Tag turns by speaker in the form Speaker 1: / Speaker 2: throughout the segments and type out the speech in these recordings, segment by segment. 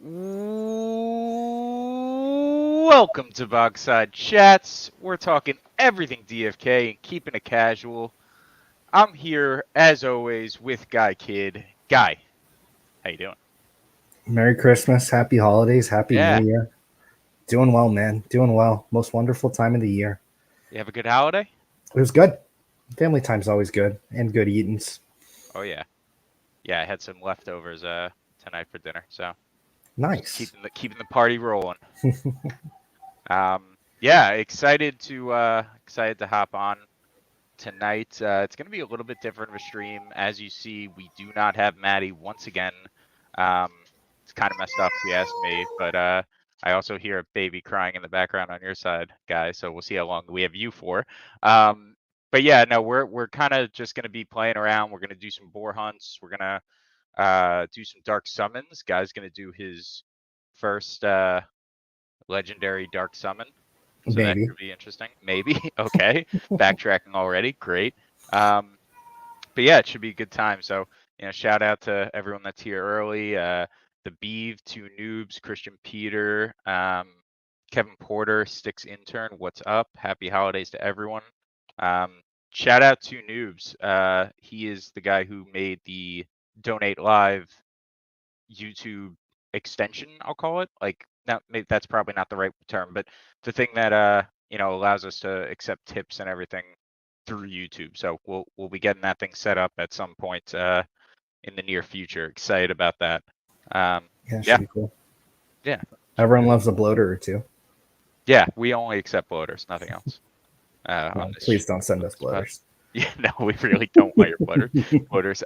Speaker 1: Welcome to Bogside Chats. We're talking everything DFK and keeping it casual. I'm here, as always, with Guykid. Guy, how you doing?
Speaker 2: Merry Christmas, Happy Holidays, Happy
Speaker 1: Yeah.
Speaker 2: New Year. Doing well, man. Doing well. Most wonderful time of the year.
Speaker 1: You have a good holiday?
Speaker 2: It was good. Family time's always good and good eatings.
Speaker 1: Oh, yeah. Yeah, I had some leftovers tonight for dinner, so just
Speaker 2: Nice.
Speaker 1: keeping the party rolling. Yeah, excited to hop on tonight. It's going to be a little bit different of a stream. As you see, we do not have Maddie once again. It's kind of messed up if you ask me, but I also hear a baby crying in the background on your side, guys. So we'll see how long we have you for. But yeah, no, we're kind of just going to be playing around. We're going to do some boar hunts. We're going to do some dark summons. Guy's going to do his first legendary dark summon. So that
Speaker 2: Maybe.
Speaker 1: could be interesting. Maybe. Okay. Backtracking already. Great. But yeah, it should be a good time. So, shout out to everyone that's here early. The Beeve, Two Noobs, Christian Peter, Kevin Porter, Sticks Intern. What's up? Happy holidays to everyone. Shout out to Noobs. He is the guy who made the Donate Live YouTube extension, I'll call it. Like, now, that's probably not the right term, but the thing that allows us to accept tips and everything through YouTube. So we'll be getting that thing set up at some point in the near future. Excited about that.
Speaker 2: Yeah,
Speaker 1: Yeah.
Speaker 2: should be cool.
Speaker 1: Yeah.
Speaker 2: Everyone loves a bloater or two.
Speaker 1: Yeah, we only accept bloaters, nothing else.
Speaker 2: No, please don't send us bloaters.
Speaker 1: Yeah, no, we really don't want your bloaters.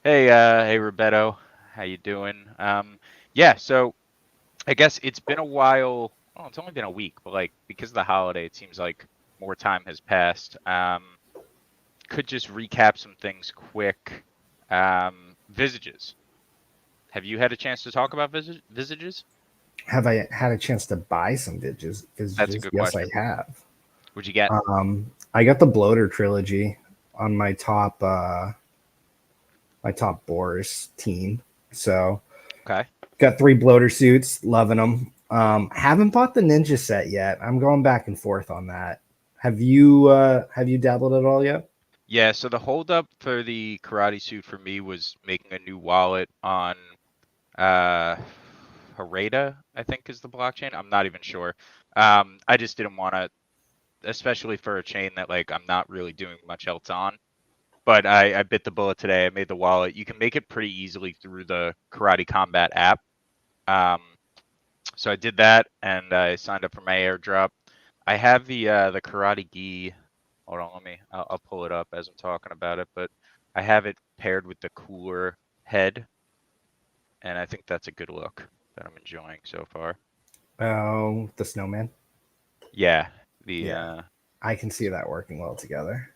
Speaker 1: Hey, Roberto, how you doing? Yeah, so I guess it's been a while. Well, it's only been a week, but like because of the holiday, it seems like more time has passed. Could just recap some things quick. Visages. Have you had a chance to talk about visages?
Speaker 2: Have I had a chance to buy some visages?
Speaker 1: That's a good
Speaker 2: Yes,
Speaker 1: question.
Speaker 2: I have.
Speaker 1: What'd you get?
Speaker 2: I got the bloater trilogy on my top boars team. So
Speaker 1: Okay.
Speaker 2: got 3 bloater suits, loving them. Haven't bought the ninja set yet. I'm going back and forth on that. Have you dabbled at all yet?
Speaker 1: Yeah, so the holdup for the karate suit for me was making a new wallet on Harada, I think is the blockchain. I'm not even sure. I just didn't want to, especially for a chain that like I'm not really doing much else on. But I bit the bullet today. I made the wallet. You can make it pretty easily through the Karate Combat app. So I did that, and I signed up for my airdrop. I have the Karate Gi. Hold on, I'll pull it up as I'm talking about it. But I have it paired with the cooler head, and I think that's a good look that I'm enjoying so far.
Speaker 2: Oh, the snowman.
Speaker 1: Yeah,
Speaker 2: I can see that working well together.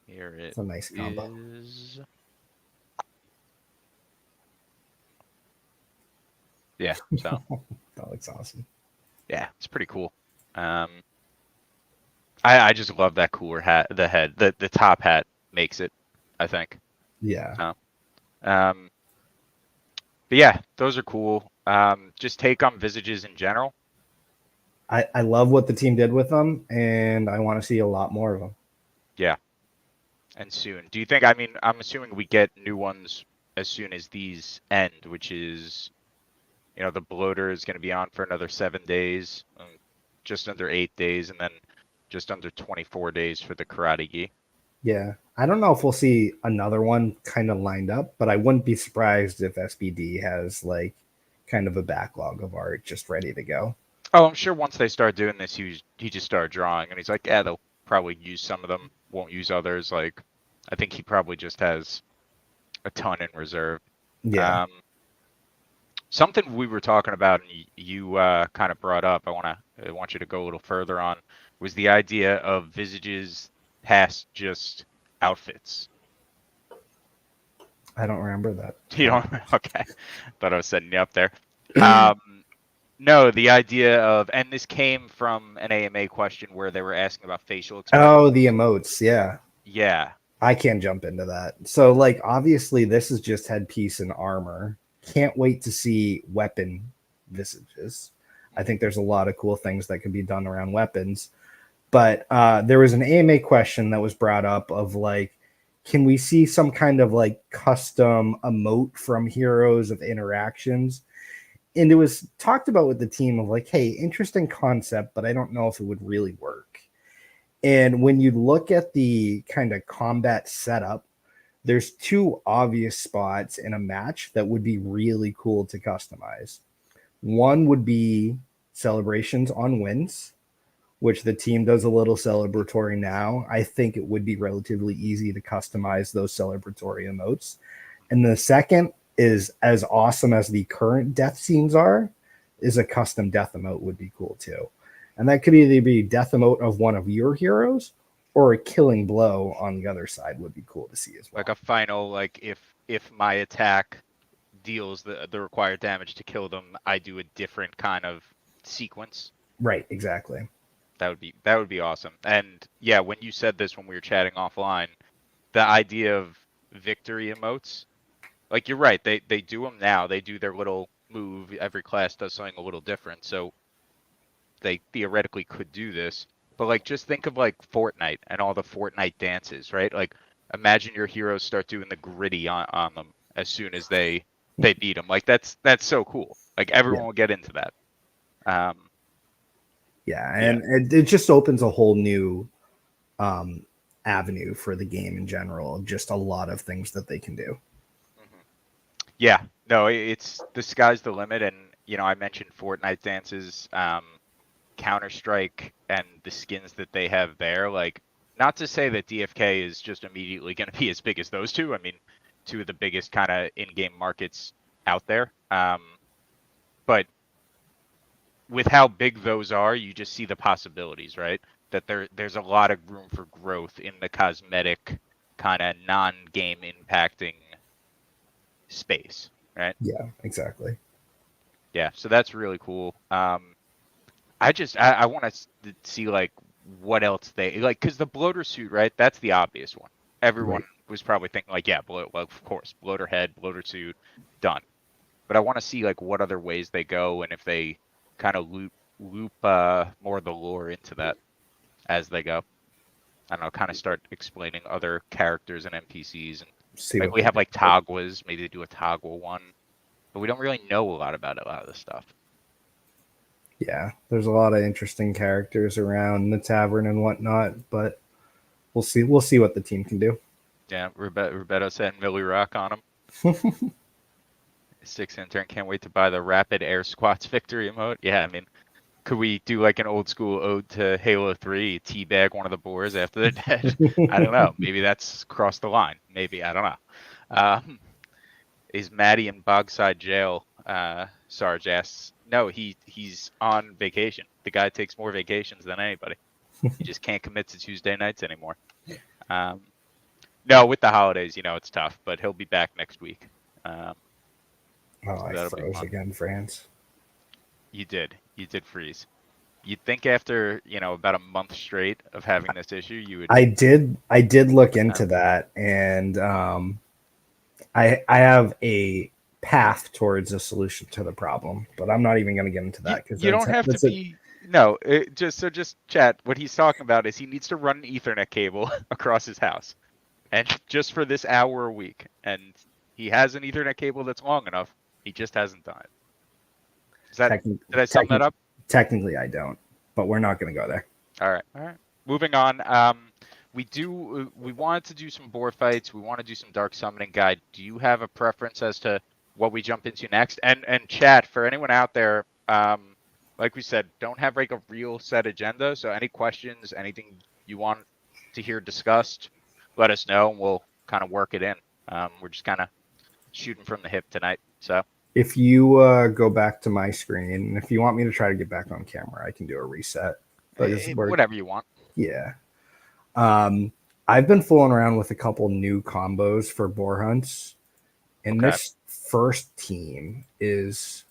Speaker 1: Here
Speaker 2: It's a nice combo.
Speaker 1: is. Yeah, so
Speaker 2: That looks awesome.
Speaker 1: yeah, it's pretty cool. I just love that cooler hat. The head, the top hat makes it, I think.
Speaker 2: Yeah.
Speaker 1: So, but yeah, those are cool. Just take on visages in general.
Speaker 2: I love what the team did with them, and I want to see a lot more of them.
Speaker 1: Yeah, and soon. Do you think? I mean, I'm assuming we get new ones as soon as these end, which is, the bloater is going to be on for another 7 days, just under 8 days, and then just under 24 days for the Karate Gi.
Speaker 2: Yeah. I don't know if we'll see another one kind of lined up, but I wouldn't be surprised if SBD has like kind of a backlog of art just ready to go.
Speaker 1: Oh, I'm sure once they start doing this, he just started drawing, and he's like, yeah, they'll probably use some of them, won't use others. Like, I think he probably just has a ton in reserve.
Speaker 2: Yeah.
Speaker 1: Something we were talking about, and you kind of brought up, I want you to go a little further on, was the idea of visages past just outfits.
Speaker 2: I don't remember that.
Speaker 1: You don't? Okay. Thought I was setting you up there. No, the idea of, and this came from an AMA question where they were asking about facial expressions.
Speaker 2: Oh, the emotes. Yeah.
Speaker 1: Yeah.
Speaker 2: I can't jump into that. So, like, obviously, this is just headpiece and armor. can't wait to see weapon visages. I think there's a lot of cool things that can be done around weapons. But there was an AMA question that was brought up of like, can we see some kind of like custom emote from heroes of interactions? And it was talked about with the team of like, hey, interesting concept, but I don't know if it would really work. And when you look at the kind of combat setup, there's two obvious spots in a match that would be really cool to customize. One would be celebrations on wins, which the team does a little celebratory now. I think it would be relatively easy to customize those celebratory emotes. And the second is, as awesome as the current death scenes are, is a custom death emote would be cool too. And that could either be death emote of one of your heroes or a killing blow on the other side would be cool to see as well.
Speaker 1: Like a final, like if my attack deals the required damage to kill them, I do a different kind of sequence.
Speaker 2: Right, exactly.
Speaker 1: That would be awesome. And yeah, when you said this when we were chatting offline, the idea of victory emotes, like you're right, they do them now. They do their little move. Every class does something a little different. So they theoretically could do this. But like just think of like Fortnite and all the Fortnite dances, right? Like imagine your heroes start doing the gritty on them as soon as they beat them. Like that's so cool. Like everyone will get into that.
Speaker 2: And it just opens a whole new avenue for the game in general. Just a lot of things that they can do.
Speaker 1: Yeah, no, it's the sky's the limit. And you know, I mentioned Fortnite dances, Counter-Strike, and the skins that they have there. Like, not to say that DFK is just immediately going to be as big as those two. I mean, two of the biggest kind of in-game markets out there. But with how big those are, you just see the possibilities, right? That there's a lot of room for growth in the cosmetic kind of non-game impacting space, right?
Speaker 2: Yeah, exactly.
Speaker 1: Yeah, so that's really cool. I want to see like what else they like, because the bloater suit, right? That's the obvious one. Everyone was probably thinking like, yeah, well, of course, bloater head, bloater suit, done. But I want to see like what other ways they go and if they kind of loop more of the lore into that as they go. I don't know, kind of start explaining other characters and NPCs, and like we have like Togwas, maybe they do a Togwa one, but we don't really know a lot about a lot of this stuff.
Speaker 2: Yeah, there's a lot of interesting characters around the tavern and whatnot, but we'll see. We'll see what the team can do.
Speaker 1: Yeah, Roberto said Millie Rock on him. Six intern can't wait to buy the Rapid Air Squats victory emote. Yeah, I mean, could we do like an old school ode to Halo 3, teabag one of the boars after they're dead? I don't know. Maybe that's crossed the line. Maybe, I don't know. Is Maddie in Bogside jail? Sarge asks. No, he's on vacation. The guy takes more vacations than anybody. He just can't commit to Tuesday nights anymore. No, with the holidays, you know, it's tough, but he'll be back next week.
Speaker 2: I froze again, Franz.
Speaker 1: You did freeze. You'd think after, you know, about a month straight of having this issue, you would.
Speaker 2: I did look into that, and I have a path towards a solution to the problem, but I'm not even going to get into that because
Speaker 1: you don't have to be. No, just chat. What he's talking about is he needs to run an Ethernet cable across his house, and just for this hour a week, and he has an Ethernet cable that's long enough. He just hasn't done it. Did I sum that up?
Speaker 2: Technically, I don't, but we're not going to go there.
Speaker 1: All right. Moving on. We wanted to do some boar fights. We want to do some dark summoning guide. Do you have a preference as to what we jump into next? And chat, for anyone out there, like we said, don't have like a real set agenda. So any questions, anything you want to hear discussed, let us know and we'll kind of work it in. We're just kind of shooting from the hip tonight. So
Speaker 2: if you go back to my screen, if you want me to try to get back on camera, I can do a reset.
Speaker 1: Whatever you want.
Speaker 2: Yeah. I've been fooling around with a couple new combos for boar hunts. And this first team is,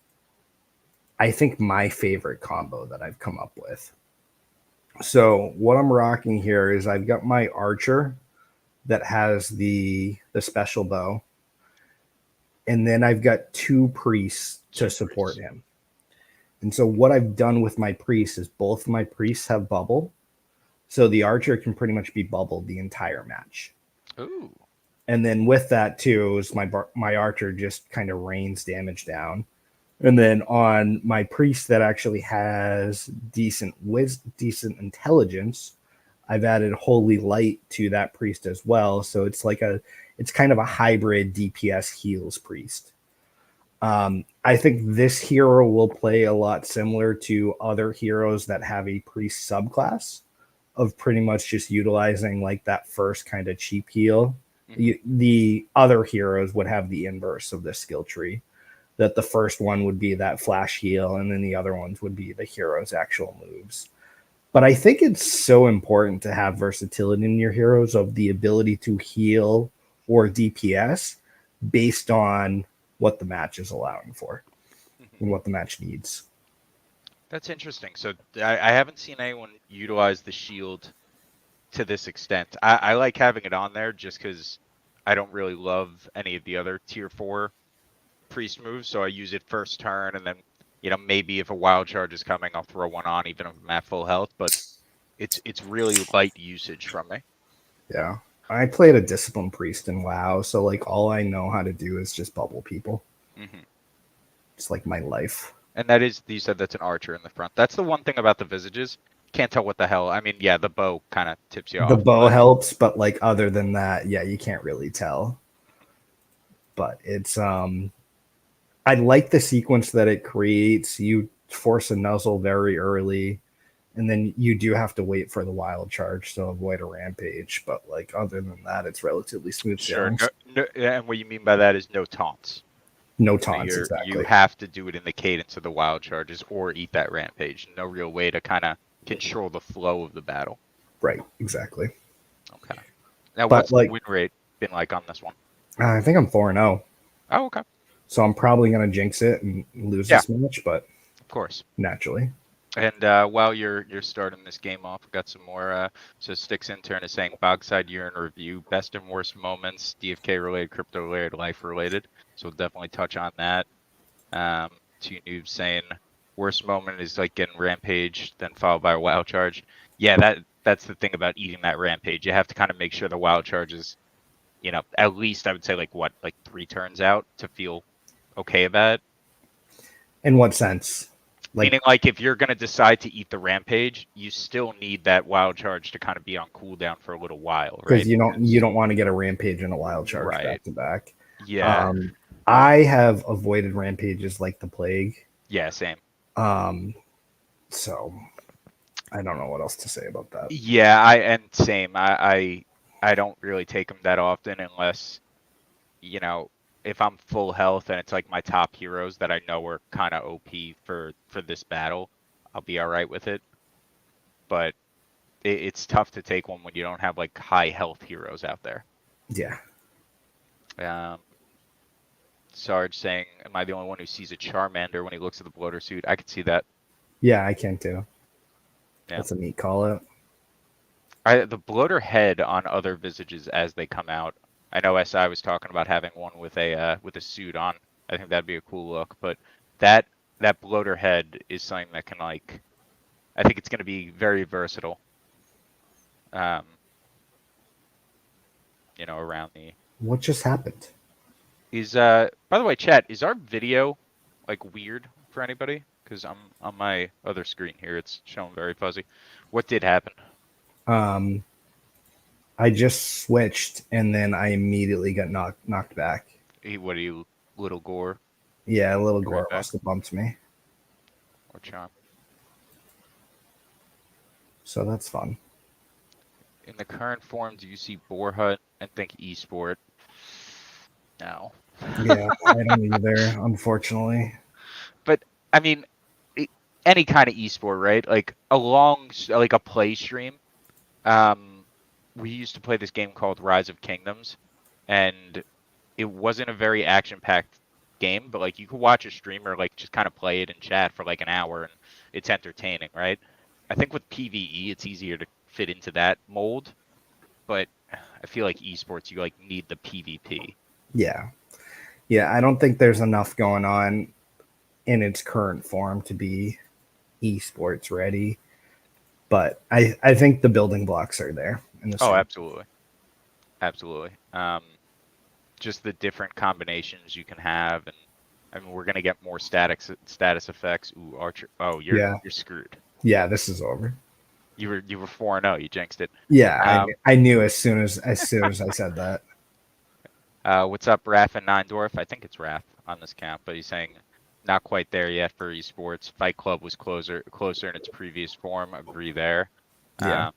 Speaker 2: I think, my favorite combo that I've come up with. So what I'm rocking here is I've got my archer that has the special bow. and then I've got 2 priests to support him. And so what I've done with my priests is both my priests have bubble, so the archer can pretty much be bubbled the entire match.
Speaker 1: Ooh.
Speaker 2: And then with that too is my archer just kind of rains damage down. And then on my priest that actually has decent intelligence, I've added holy light to that priest as well. So it's kind of a hybrid DPS heals priest. I think this hero will play a lot similar to other heroes that have a priest subclass of pretty much just utilizing like that first kind of cheap heal. The other heroes would have the inverse of the skill tree, that the first one would be that flash heal, and then the other ones would be the hero's actual moves. But I think it's so important to have versatility in your heroes of the ability to heal or DPS based on what the match is allowing for and what the match needs.
Speaker 1: That's interesting. So I haven't seen anyone utilize the shield to this extent. I like having it on there just because I don't really love any of the other tier 4 priest moves, so I use it first turn, and then maybe if a wild charge is coming, I'll throw one on even if I'm at full health. But it's really light usage from me.
Speaker 2: Yeah, I played a discipline priest in WoW, so like all I know how to do is just bubble people. It's like my life.
Speaker 1: And that is, you said that's an archer in the front. That's the one thing about the visages. Can't tell what the hell. I mean, yeah, the bow kind of tips you off.
Speaker 2: The bow helps, but like other than that, yeah, you can't really tell. But it's I like the sequence that it creates. You force a nuzzle very early, and then you do have to wait for the wild charge to avoid a rampage. But like other than that, it's relatively smooth sailing.
Speaker 1: No, and what you mean by that is no taunts.
Speaker 2: No taunts, exactly.
Speaker 1: You have to do it in the cadence of the wild charges or eat that rampage. No real way to kind of control the flow of the battle.
Speaker 2: Right, exactly.
Speaker 1: Okay. Now, what's the win rate been like on this one?
Speaker 2: I think I'm 4-0.
Speaker 1: Oh, okay.
Speaker 2: So I'm probably going to jinx it and lose this match, but
Speaker 1: of course,
Speaker 2: naturally.
Speaker 1: And while you're starting this game off, we've got some more. So Sticks Intern is saying Bogside year in review, best and worst moments, DFK related, crypto related, life related. So we'll definitely touch on that. Two Noobs saying worst moment is like getting rampage, then followed by a wild charge. Yeah, that's the thing about eating that rampage. You have to kind of make sure the wild charge is, at least I would say like 3 turns out to feel okay about it.
Speaker 2: In what sense?
Speaker 1: Meaning, like, if you're going to decide to eat the rampage, you still need that wild charge to kind of be on cooldown for a little while, right?
Speaker 2: Because you don't want to get a rampage and a wild charge back to back.
Speaker 1: Yeah.
Speaker 2: I have avoided rampages like the plague.
Speaker 1: Yeah, same.
Speaker 2: So I don't know what else to say about that.
Speaker 1: Yeah, same. I don't really take them that often unless, if I'm full health and it's like my top heroes that I know are kind of OP for this battle, I'll be all right with it. But it's tough to take one when you don't have like high health heroes out there.
Speaker 2: Yeah.
Speaker 1: Sarge saying, am I the only one who sees a Charmander when he looks at the bloater suit? I could see that.
Speaker 2: Yeah, I can too.
Speaker 1: Yeah.
Speaker 2: That's a neat call out.
Speaker 1: The bloater head on other visages as they come out. I know SI was talking about having one with a suit on. I think that'd be a cool look. But that bloater head is something that can I think it's going to be very versatile. Around the.
Speaker 2: What just happened?
Speaker 1: By the way, chat, is our video weird for anybody? Because I'm on my other screen here. It's showing very fuzzy. What did happen?
Speaker 2: I just switched and then I immediately got knocked back.
Speaker 1: What are you, little gore?
Speaker 2: Yeah, a little gore must have bumped me.
Speaker 1: Or charm.
Speaker 2: So that's fun.
Speaker 1: In the current form, do you see Boar Hut and think esport? No.
Speaker 2: Yeah, I don't either, unfortunately.
Speaker 1: But I mean, any kind of esport, right? Like a play stream. We used to play this game called Rise of Kingdoms, and it wasn't a very action-packed game, but you could watch a streamer just kind of play it and chat for an hour, and it's entertaining, right? I think with PvE, it's easier to fit into that mold, but I feel like esports, you need the PvP.
Speaker 2: Yeah. Yeah, I don't think there's enough going on in its current form to be esports ready. But I think the building blocks are there in the
Speaker 1: Oh,
Speaker 2: same.
Speaker 1: absolutely, absolutely. Just the different combinations you can have, and I mean, we're gonna get more status effects. Ooh, Archer. Oh,
Speaker 2: Yeah,
Speaker 1: you're screwed.
Speaker 2: yeah, this is over.
Speaker 1: You were 4-0. You jinxed it.
Speaker 2: Yeah,
Speaker 1: Um,
Speaker 2: I knew as soon as I said that.
Speaker 1: what's up, Raph and Nine Dwarf? I think it's Raph on this count, but he's saying not quite there yet for esports. Fight Club was closer in its previous form. Agree there.
Speaker 2: Yeah,
Speaker 1: Um,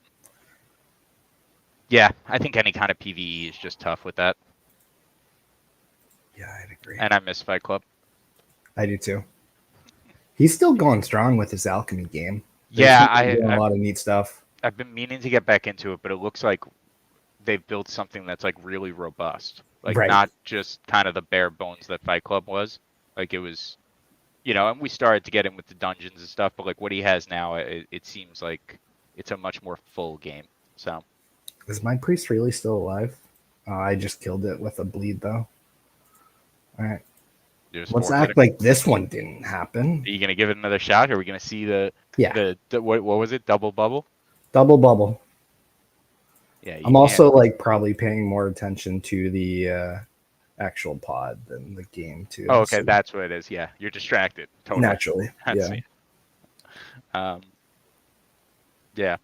Speaker 1: yeah, I think any kind of PvE is just tough with that,
Speaker 2: yeah, I'd agree.
Speaker 1: and I miss Fight Club.
Speaker 2: I do too. He's still going strong with his alchemy game. They
Speaker 1: Yeah,
Speaker 2: seem to be doing a
Speaker 1: I've
Speaker 2: lot of neat stuff.
Speaker 1: I've been meaning to get back into it, but it looks like they've built something that's like really robust. Like
Speaker 2: Right.
Speaker 1: not just kind of the bare bones that Fight Club was. Like it was, and we started to get in with the dungeons and stuff, but like what he has now, it seems like it's a much more full game. So
Speaker 2: Is my priest really still alive? I just killed it with a bleed though. All right.
Speaker 1: there's
Speaker 2: Let's
Speaker 1: 4
Speaker 2: act
Speaker 1: critical.
Speaker 2: like this one didn't happen.
Speaker 1: Are you gonna give it another shot? Or are we gonna see
Speaker 2: Yeah.
Speaker 1: the what was it? Double bubble?
Speaker 2: Double bubble.
Speaker 1: Yeah, you
Speaker 2: I'm
Speaker 1: can't.
Speaker 2: also like probably paying more attention to the actual pod than the game too.
Speaker 1: Oh, okay,
Speaker 2: So
Speaker 1: that's what it is. Yeah, you're distracted. Totally.
Speaker 2: naturally,
Speaker 1: That's
Speaker 2: yeah.
Speaker 1: it. Um, yeah.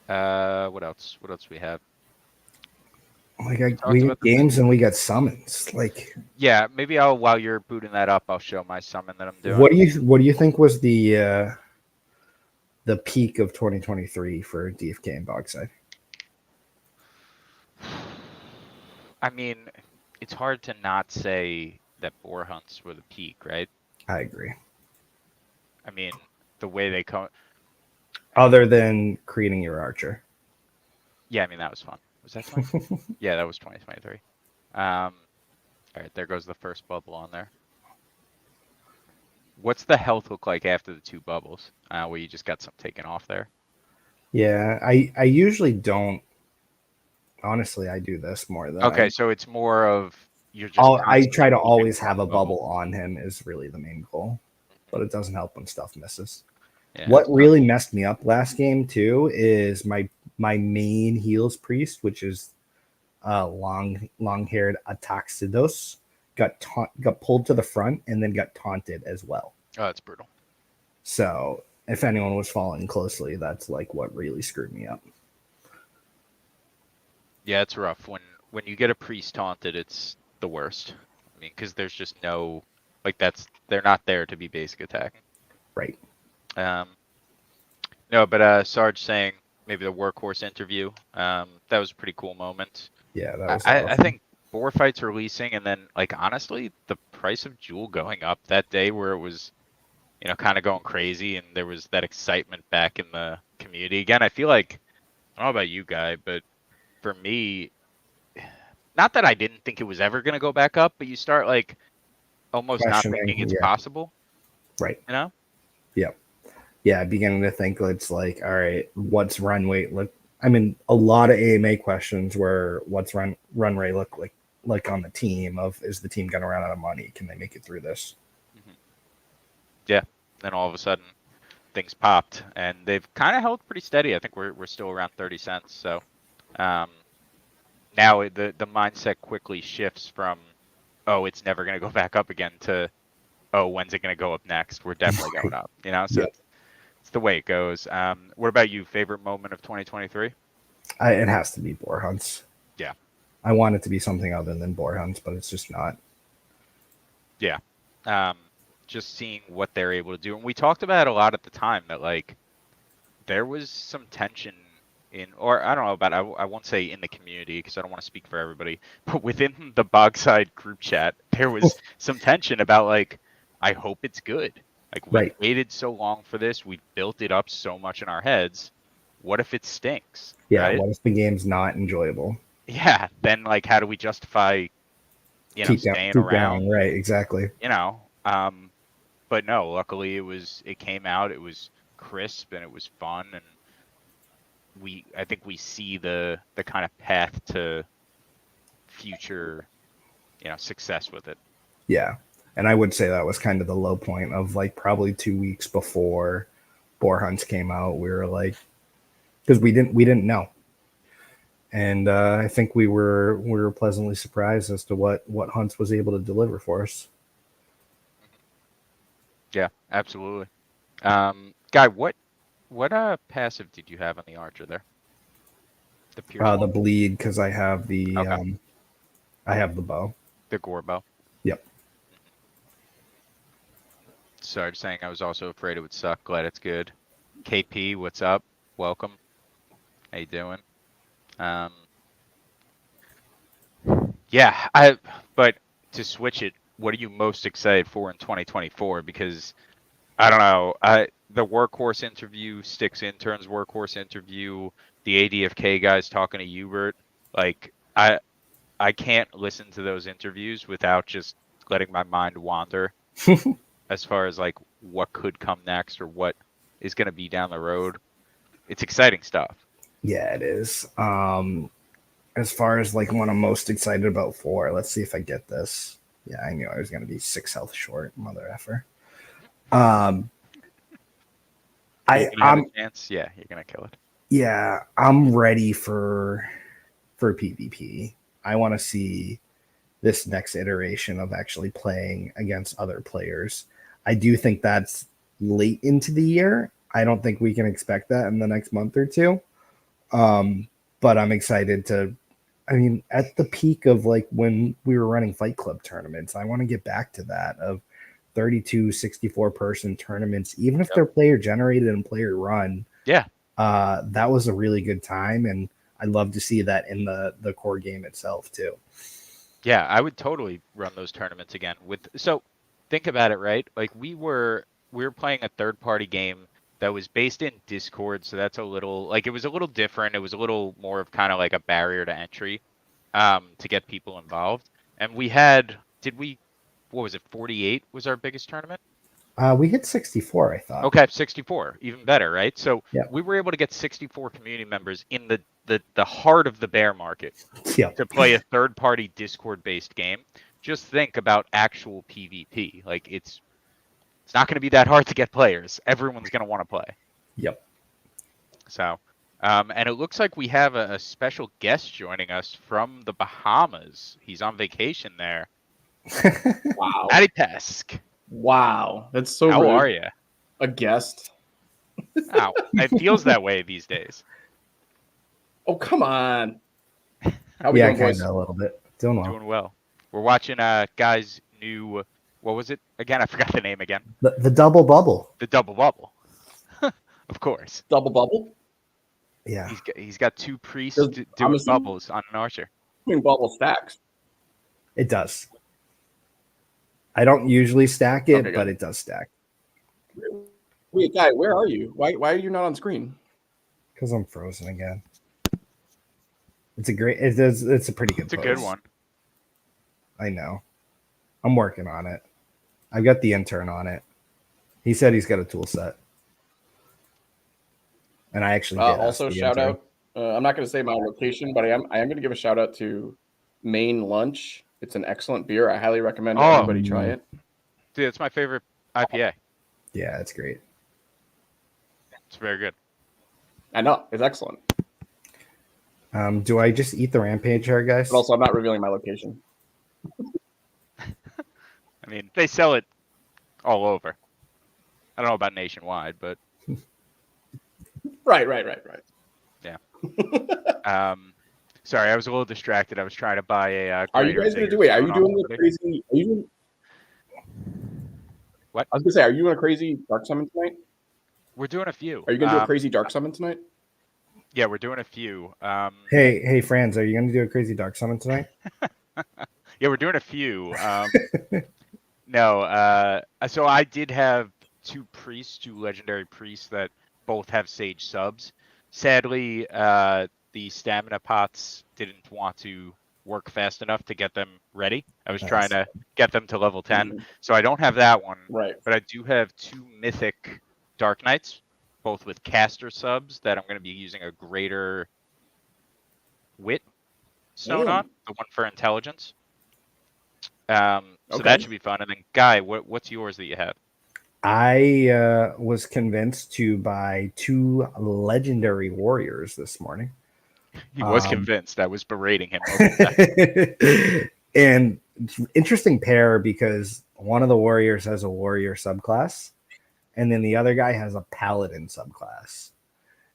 Speaker 1: What else? What else we have?
Speaker 2: We
Speaker 1: Talked
Speaker 2: got
Speaker 1: about the
Speaker 2: games and we got summons. Like,
Speaker 1: Yeah, maybe while you're booting that up, I'll show my summon that I'm doing.
Speaker 2: what do you think was the peak of 2023 for DFK and Bogside?
Speaker 1: I mean, it's hard to not say that boar hunts were the peak, right?
Speaker 2: I agree.
Speaker 1: I mean, the way they come.
Speaker 2: Other than creating your archer.
Speaker 1: Yeah, I mean that was fun. Was that 20? Yeah, that was 2023. All right, there goes the first bubble on there. What's the health look like after the 2 bubbles? Where you just got some taken off there.
Speaker 2: Yeah, I usually don't. Honestly, I do this more than
Speaker 1: Okay,
Speaker 2: I.
Speaker 1: so it's more of you're just
Speaker 2: I try
Speaker 1: constantly
Speaker 2: to
Speaker 1: moving
Speaker 2: always
Speaker 1: from
Speaker 2: have a
Speaker 1: bubble.
Speaker 2: bubble on him is really the main goal, but it doesn't help when stuff misses.
Speaker 1: Yeah,
Speaker 2: What
Speaker 1: it's tough.
Speaker 2: really messed me up last game too is my main heals priest, which is long haired Ataxidos, got pulled to the front and then got taunted as well.
Speaker 1: Oh, that's brutal.
Speaker 2: So if anyone was following closely, that's like what really screwed me up.
Speaker 1: Yeah, it's rough when you get a priest taunted. It's the worst. I mean, because there's just no they're not there to be basic attacking.
Speaker 2: Right.
Speaker 1: No, but Sarge saying maybe the workhorse interview. That was a pretty cool moment.
Speaker 2: Yeah, that was
Speaker 1: I
Speaker 2: awesome.
Speaker 1: think boar fights releasing, and then like honestly, the price of Jewel going up that day where it was, kind of going crazy, and there was that excitement back in the community again. I feel like I don't know about you, Guy, but for me, not that I didn't think it was ever gonna go back up, but you start like almost not
Speaker 2: Questioning.
Speaker 1: thinking it's
Speaker 2: Yeah.
Speaker 1: possible,
Speaker 2: Right.
Speaker 1: you know?
Speaker 2: Yeah. Yeah. Beginning to think it's like, all right, what's run rate look? I mean, a lot of AMA questions were what's run rate look like on the team of is the team going to run out of money? Can they make it through this?
Speaker 1: Mhm. Yeah. Then all of a sudden things popped, and they've kind of held pretty steady. I think we're still around 30 cents. So um, now the mindset quickly shifts from, oh, it's never going to go back up again to, oh, when's it going to go up next? We're definitely going up, So
Speaker 2: Yeah.
Speaker 1: it's the way it goes. What about you? Favorite moment of 2023?
Speaker 2: It has to be boar hunts.
Speaker 1: Yeah.
Speaker 2: I want it to be something other than boar hunts, but it's just not.
Speaker 1: Yeah. Just seeing what they're able to do. And we talked about it a lot at the time that like there was some tension or I don't know about, I won't say in the community because I don't want to speak for everybody, but within the Bogside group chat, there was some tension about like, I hope it's good. Like we
Speaker 2: Right.
Speaker 1: waited so long for this. We built it up so much in our heads. What if it stinks?
Speaker 2: Yeah.
Speaker 1: Right?
Speaker 2: What if the game's not enjoyable?
Speaker 1: Yeah. Then like, how do we justify, staying
Speaker 2: Keep
Speaker 1: around,
Speaker 2: going. Right. Exactly.
Speaker 1: you know? But no, luckily it came out, it was crisp and it was fun, and I think we see the kind of path to future, success with it.
Speaker 2: Yeah. And I would say that was kind of the low point of like probably 2 weeks before Boar Hunts came out. We were like, because we didn't know. And I think we were pleasantly surprised as to what Hunts was able to deliver for us.
Speaker 1: Yeah, absolutely. Guy, what passive did you have on the Archer there? The Pierce
Speaker 2: The bleed, because I have the
Speaker 1: okay.
Speaker 2: I have the bow.
Speaker 1: The gore bow.
Speaker 2: Yep.
Speaker 1: Sorry, saying I was also afraid it would suck. Glad it's good. KP, what's up? Welcome. How you doing? Yeah, but to switch it, what are you most excited for in 2024? Because I don't know, the workhorse interview, Sticks Intern's workhorse interview, the ADFK guys talking to Hubert, like I can't listen to those interviews without just letting my mind wander as far as like what could come next or what is going to be down the road. It's exciting stuff.
Speaker 2: Yeah, it is. As far as like what I'm most excited about for, let's see if I get this. Yeah, I knew I was going to be 6 health short, mother effer. I'm
Speaker 1: a chance. Yeah, you're gonna kill it.
Speaker 2: Yeah, I'm ready for PvP. I want to see this next iteration of actually playing against other players. I do think that's late into the year. I don't think we can expect that in the next month or two. But I'm excited to, I mean, at the peak of like when we were running Fight Club tournaments, I want to get back to that of 32, 64 person tournaments, even if they're player generated and player run.
Speaker 1: Yeah.
Speaker 2: That was a really good time. And I'd love to see that in the core game itself too.
Speaker 1: Yeah, I would totally run those tournaments again. So think about it, right? Like we were playing a third-party game that was based in Discord, so that's a little like it was a little different. It was a little more of kind of like a barrier to entry to get people involved. And we had what was it, 48 was our biggest tournament?
Speaker 2: We hit 64, I thought.
Speaker 1: Okay, 64, even better, right? So
Speaker 2: yeah.
Speaker 1: We were able to get 64 community members in the heart of the bear market to play a third-party Discord-based game. Just think about actual PvP. Like it's not going to be that hard to get players. Everyone's going to want to play.
Speaker 2: Yep.
Speaker 1: So, and it looks like we have a special guest joining us from the Bahamas. He's on vacation there.
Speaker 3: Wow.
Speaker 1: Matty Pesk.
Speaker 3: Wow. That's so
Speaker 1: How
Speaker 3: rude.
Speaker 1: are you?
Speaker 3: A guest.
Speaker 1: Wow. It feels that way these days.
Speaker 3: Oh, come on. How we
Speaker 2: yeah,
Speaker 3: doing, boys?
Speaker 2: A little bit. Doing well.
Speaker 1: Doing well. We're watching Guy's new, what was it again? I forgot the name again.
Speaker 2: The double bubble.
Speaker 1: The double bubble. Of course.
Speaker 3: Double bubble?
Speaker 2: Yeah.
Speaker 1: He's got 2 priests doing bubbles on an Archer.
Speaker 3: Doing bubble stacks.
Speaker 2: It does. I don't usually stack it,
Speaker 3: Okay,
Speaker 2: but it does stack.
Speaker 3: Wait, Guy, where are you? Why are you not on screen?
Speaker 2: Because I'm frozen again. It's a pretty good
Speaker 1: It's a good one.
Speaker 2: I know. I'm working on it. I've got the intern on it. He said he's got a tool set. And I actually did
Speaker 3: also shout out. I'm not going to say my location, but I am going to give a shout out to Main Lunch. It's an excellent beer. I highly recommend everybody try it.
Speaker 1: Dude, it's my favorite IPA.
Speaker 2: Yeah, it's great.
Speaker 1: It's very good.
Speaker 3: I know. It's excellent.
Speaker 2: Do I just eat the rampage here, guys?
Speaker 3: But also, I'm not revealing my location.
Speaker 1: I mean, they sell it all over. I don't know about nationwide, but
Speaker 3: Right.
Speaker 1: Yeah. Sorry, I was a little distracted. I was trying to buy a.
Speaker 3: Are you guys going to do it? Are you doing the crazy?
Speaker 1: What?
Speaker 3: I was going to say, are you doing a crazy dark summon tonight?
Speaker 1: We're doing a few.
Speaker 3: Are you going to do a crazy dark summon tonight?
Speaker 1: Yeah, we're doing a few.
Speaker 2: Hey, Franz, are you going to do a crazy dark summon tonight?
Speaker 1: Yeah, we're doing a few. No, so I did have 2 legendary priests that both have Sage subs. Sadly, the stamina pots didn't want to work fast enough to get them ready. I was trying to get them to level 10, so I don't have that one.
Speaker 3: Right.
Speaker 1: But I do have 2 mythic Dark Knights, both with caster subs that I'm going to be using a greater wit stone
Speaker 3: Damn.
Speaker 1: on, the one for intelligence. So
Speaker 3: Okay.
Speaker 1: that should be fun. And then, Guy, what's yours that you have?
Speaker 2: I was convinced to buy 2 legendary warriors this morning.
Speaker 1: He was convinced. I was berating him. Over
Speaker 2: And interesting pair because one of the warriors has a warrior subclass, and then the other guy has a paladin subclass.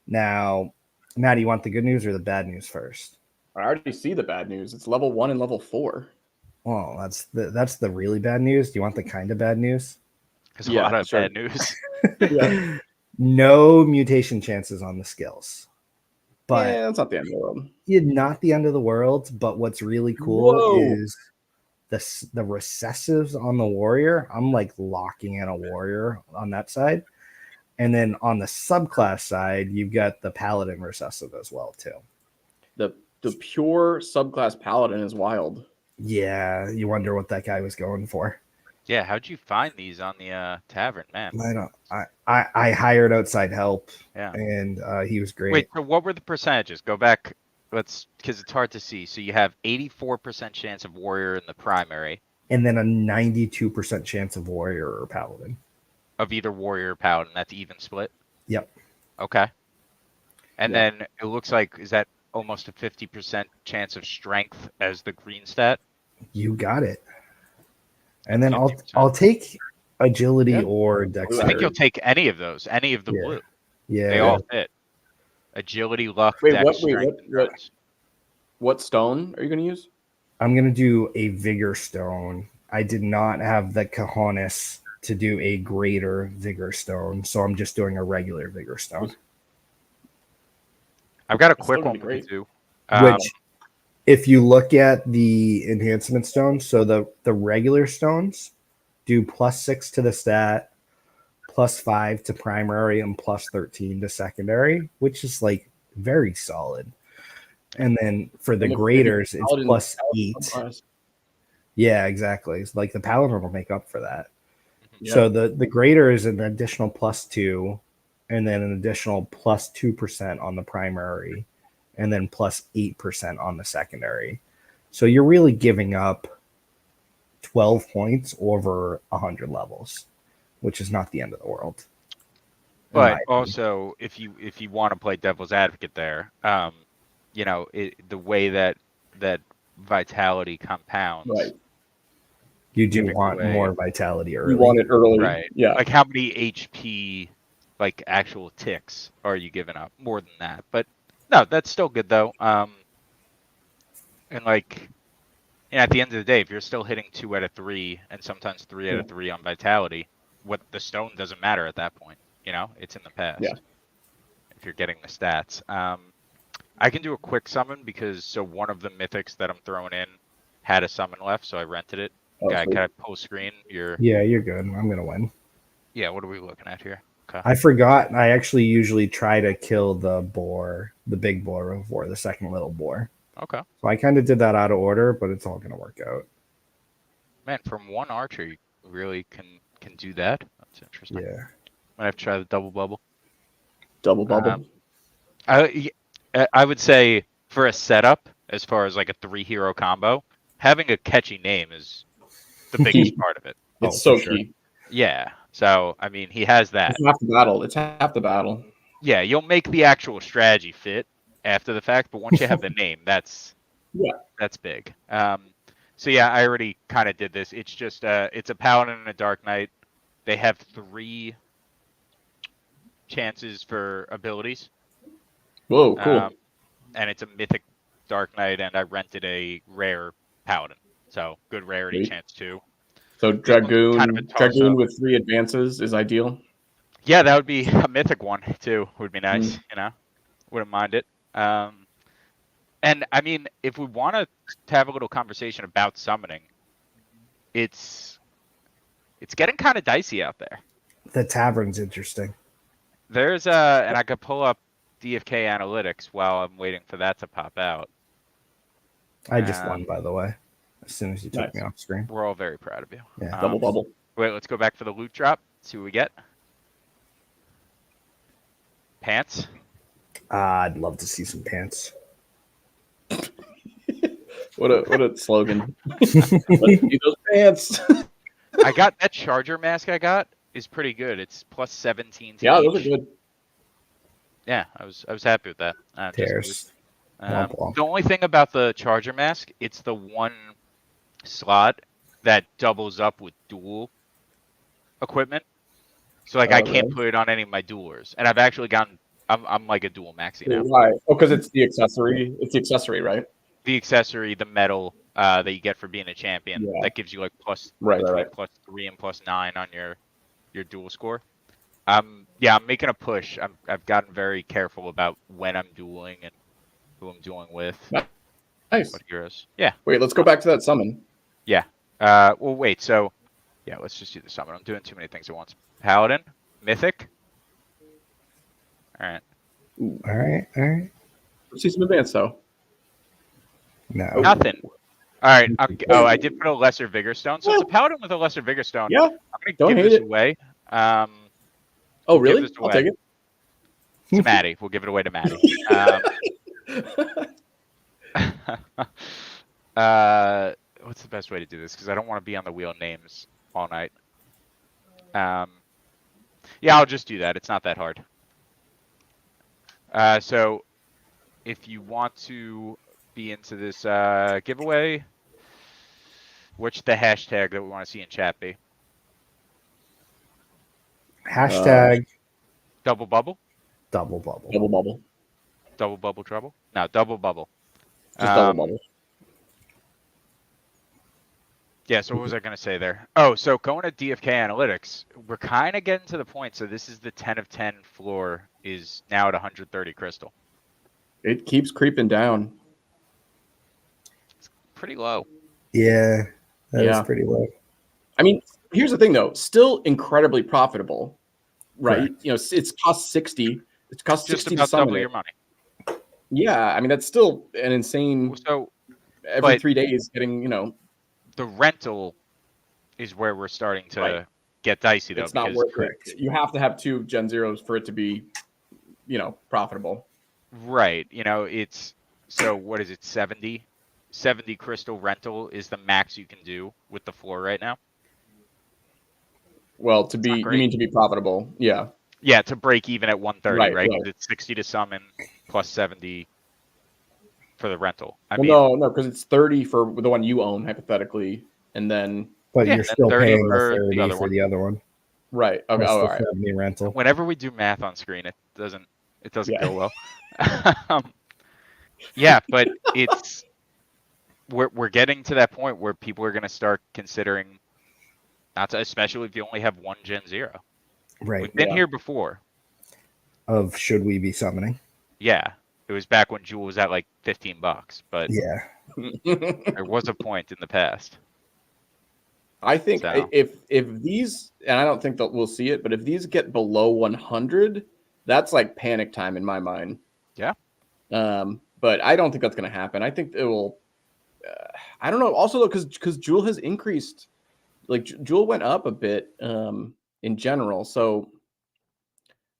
Speaker 2: Now, Matt, you want the good news or the bad news first?
Speaker 3: I already see the bad news. It's level 1 and level 4.
Speaker 2: Well, that's the really bad news. Do you want the kind of bad news?
Speaker 1: There's a lot of bad news.
Speaker 3: Yeah.
Speaker 2: No mutation chances on the skills. But
Speaker 3: yeah, that's not the end of the world.
Speaker 2: Not the end of the world, but what's really cool is the recessives on the warrior. I'm like locking in a warrior on that side. And then on the subclass side, you've got the paladin recessive as well too.
Speaker 3: The pure subclass paladin is wild.
Speaker 2: Yeah, you wonder what that guy was going for.
Speaker 1: Yeah, how'd you find these on the tavern, man?
Speaker 2: I don't. I hired outside help.
Speaker 1: Yeah,
Speaker 2: and he was great.
Speaker 1: Wait, so what were the percentages? Go back. Because it's hard to see. So you have 84% chance of warrior in the primary,
Speaker 2: and then a 92% chance of warrior or paladin.
Speaker 1: Of either warrior or paladin. That's even split.
Speaker 2: Yep.
Speaker 1: Okay. And then it looks like, is that almost a 50% chance of strength as the green stat?
Speaker 2: You got it. And then I'll take agility or dexterity.
Speaker 1: I think you'll take any of those, any of the blue.
Speaker 2: Yeah,
Speaker 1: they all fit. Agility, luck, dex, strength,
Speaker 3: what stone are you going to use?
Speaker 2: I'm going to do a vigor stone. I did not have the cojones to do a greater vigor stone, so I'm just doing a regular vigor stone.
Speaker 1: I've got a quick one for you too.
Speaker 2: Which, if you look at the enhancement stones, so the regular stones do +6 to the stat, +5 to primary, and +13 to secondary, which is like very solid. And then for the graders, it's +8. Yeah, exactly. It's like the paladin will make up for that. Yeah. So the grader is an additional +2, and then an additional +2% on the primary, and then +8% on the secondary. So you're really giving up 12 points over 100 levels, which is not the end of the world.
Speaker 1: But also, if you want to play devil's advocate there, the way that vitality compounds,
Speaker 3: right?
Speaker 2: You do want more vitality early.
Speaker 3: You want it early,
Speaker 1: right? Yeah. Like how many HP, like actual ticks, are you giving up? More than that, but no, that's still good though. And like, at the end of the day, if you're still hitting 2 out of 3 and sometimes 3 out of 3 on vitality, what the stone doesn't matter at that point. It's in the past.
Speaker 3: Yeah.
Speaker 1: If you're getting the stats, I can do a quick summon because one of the mythics that I'm throwing in had a summon left, so I rented it. Can I pull screen?
Speaker 2: You're good. I'm gonna win.
Speaker 1: Yeah. What are we looking at here? Okay.
Speaker 2: I forgot. I actually usually try to kill the boar, the big boar before the second little boar.
Speaker 1: Okay.
Speaker 2: So I kind of did that out of order, but it's all gonna work out.
Speaker 1: Man, from one archer, you really can do that. That's interesting.
Speaker 2: Yeah.
Speaker 1: I'm gonna have to try the double bubble.
Speaker 3: Double bubble.
Speaker 1: I would say for a setup, as far as like a 3-hero combo, having a catchy name is the biggest part of it.
Speaker 3: It's so key.
Speaker 1: Yeah. So I mean, he has that.
Speaker 3: It's half the battle. It's half the battle.
Speaker 1: Yeah, you'll make the actual strategy fit after the fact, but once you have the name, that's big. So yeah, I already kind of did this. It's just it's a paladin and a dark knight. They have 3 chances for abilities.
Speaker 3: Whoa, cool.
Speaker 1: And it's a mythic dark knight, and I rented a rare paladin, so good rarity chance too.
Speaker 3: So dragoon with 3 advances is ideal.
Speaker 1: Yeah, that would be a mythic one too. Would be nice. Wouldn't mind it. And I mean, if we want to have a little conversation about summoning, it's getting kind of dicey out there.
Speaker 2: The tavern's interesting.
Speaker 1: There's and I could pull up DFK analytics while I'm waiting for that to pop out.
Speaker 2: I just won, by the way, as soon as you took me off screen.
Speaker 1: We're all very proud of you.
Speaker 2: Yeah.
Speaker 3: Double bubble.
Speaker 1: Wait, let's go back for the loot drop. See what we get. Pants.
Speaker 2: I'd love to see some pants.
Speaker 3: What a slogan. Let's see those pants.
Speaker 1: I got that Charger mask. I got is pretty good. It's plus 17 to
Speaker 3: Yeah,
Speaker 1: each.
Speaker 3: those are good.
Speaker 1: Yeah, I was happy with that.
Speaker 2: Tears.
Speaker 1: The only thing about the Charger mask, it's the one slot that doubles up with dual equipment. So like I can't put it on any of my duelers, and I've actually gotten. I'm like a dual maxi now.
Speaker 3: Why? Oh, because it's the accessory. It's the accessory, right?
Speaker 1: The accessory, the medal that you get for being a champion, that gives you like plus between plus 3 and plus 9 on your duel score. I'm making a push. I've gotten very careful about when I'm dueling and who I'm dueling with.
Speaker 3: Nice.
Speaker 1: What heroes? Yeah.
Speaker 3: Wait, let's go back to that summon.
Speaker 1: Yeah. Well, wait. So, yeah, let's just do the summon. I'm doing too many things at once. Paladin, Mythic. All right.
Speaker 2: All right.
Speaker 3: Let's see some advance though.
Speaker 2: No.
Speaker 1: Nothing. All right. I did put a lesser vigor stone. So it's a paladin with a lesser vigor stone.
Speaker 3: Yeah.
Speaker 1: I'm gonna give this away.
Speaker 3: Oh, really? I'll take it.
Speaker 1: To Maddie. We'll give it away to Maddie. What's the best way to do this? Because I don't want to be on the wheel names all night. Yeah, I'll just do that. It's not that hard. So if you want to be into this giveaway, what's the hashtag that we want to see in chat be?
Speaker 2: Hashtag
Speaker 1: double bubble?
Speaker 2: Double bubble.
Speaker 3: Double bubble.
Speaker 1: Double bubble trouble? No, double bubble.
Speaker 3: Just double bubble.
Speaker 1: Yeah, so what was I going to say there? Oh, so going to DFK Analytics, we're kind of getting to the point. So this is the 10 of 10 floor is now at 130 crystal.
Speaker 3: It keeps creeping down.
Speaker 1: It's pretty low.
Speaker 2: Yeah, that is pretty low.
Speaker 3: I mean, here's the thing, though. Still incredibly profitable, right?
Speaker 2: Correct.
Speaker 3: You know, it's cost 60. It's cost
Speaker 1: just
Speaker 3: 60
Speaker 1: about
Speaker 3: to summon
Speaker 1: double
Speaker 3: it.
Speaker 1: your money.
Speaker 3: Yeah, I mean, that's still an insane.
Speaker 1: So
Speaker 3: every 3 days getting,
Speaker 1: the rental is where we're starting to get dicey, though.
Speaker 3: It's not worth it. You have to have 2 Gen Zeros for it to be, profitable.
Speaker 1: Right. It's so what is it? 70 crystal rental is the max you can do with the floor right now.
Speaker 3: Well, you mean to be profitable? Yeah.
Speaker 1: Yeah, to break even at 130, right?
Speaker 3: Right.
Speaker 1: It's 60 to summon plus 70 for the rental.
Speaker 3: No, because it's 30 for the one you own, hypothetically, and then.
Speaker 2: But you're still paying the 30 for the other one.
Speaker 3: Right. Okay. All right.
Speaker 2: Rental.
Speaker 1: Whenever we do math on screen, it doesn't go well. Yeah, but we're getting to that point where people are going to start considering, especially if you only have 1 Gen Zero.
Speaker 2: Right.
Speaker 1: We've been here before.
Speaker 2: Of should we be summoning?
Speaker 1: Yeah. It was back when Jewel was at like $15, but
Speaker 2: yeah,
Speaker 1: there was a point in the past.
Speaker 3: I think if these, and I don't think that we'll see it, but if these get below 100, that's like panic time in my mind.
Speaker 1: Yeah.
Speaker 3: But I don't think that's going to happen. I think it will. I don't know. Also, though, because Jewel has increased, like Jewel went up a bit in general. So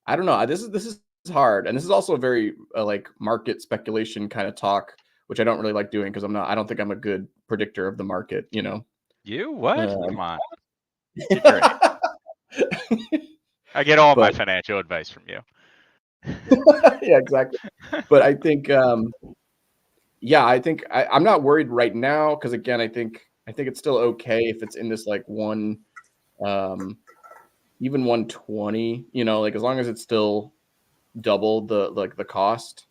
Speaker 3: I don't know. This is hard, and this is also a very like market speculation kind of talk, which I don't really like doing because I don't think I'm a good predictor of the market.
Speaker 1: You what? Come on. I get all my financial advice from you.
Speaker 3: Yeah, exactly. But I think, I'm not worried right now because again, I think it's still okay if it's in this like one, even 120. Like as long as it's still double the cost.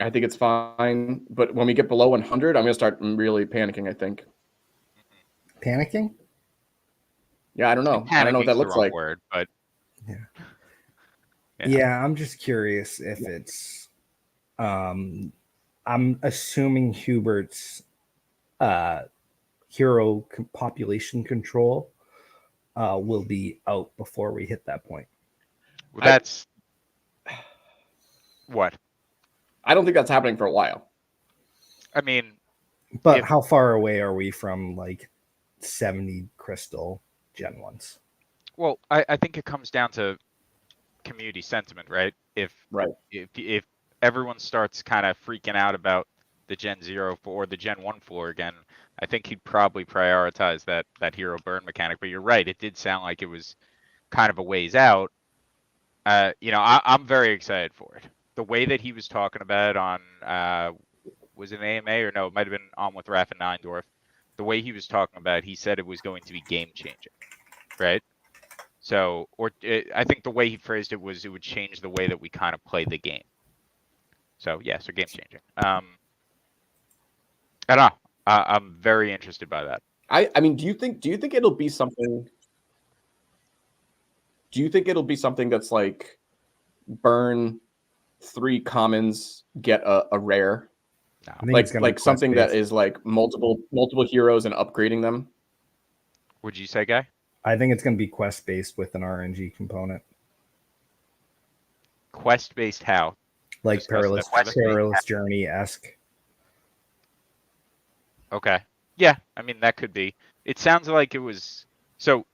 Speaker 3: I think it's fine. But when we get below 100, I'm gonna start really panicking. I think.
Speaker 2: Panicking?
Speaker 3: Yeah, I don't know. I don't know what that looks like.
Speaker 1: Word, but
Speaker 2: yeah, I'm just curious if it's. I'm assuming Hubert's hero population control will be out before we hit that point.
Speaker 1: Well, that's what.
Speaker 3: I don't think that's happening for a while.
Speaker 1: I mean,
Speaker 2: but how far away are we from like 70 crystal Gen 1s? Well,
Speaker 1: I think it comes down to community sentiment, right? If everyone starts kind of freaking out about the Gen 0 floor or the Gen 1 floor again, I think he'd probably prioritize that hero burn mechanic. But you're right, it did sound like it was kind of a ways out. I'm very excited for it. The way that he was talking about it on, was it an AMA or no? It might have been on with Raph and Neindorf. The way he was talking about it, he said it was going to be game changing, right? So, I think the way he phrased it was it would change the way that we kind of play the game. So yeah, so game changing. I don't know. I'm very interested by that.
Speaker 3: I mean, do you think it'll be something? Do you think it'll be something that's like burn 3 commons, get a rare?
Speaker 1: No.
Speaker 2: I think it's gonna
Speaker 3: Like
Speaker 2: be
Speaker 3: something that
Speaker 2: quest-based.
Speaker 3: is like multiple heroes and upgrading them.
Speaker 1: Would you say, Guy?
Speaker 2: I think it's going to be quest based with an RNG component,
Speaker 1: Quest based how?
Speaker 2: like
Speaker 1: Discuss that further.
Speaker 2: perilous journey esque.
Speaker 1: Okay. Yeah, I mean that could be. It sounds like it was. So,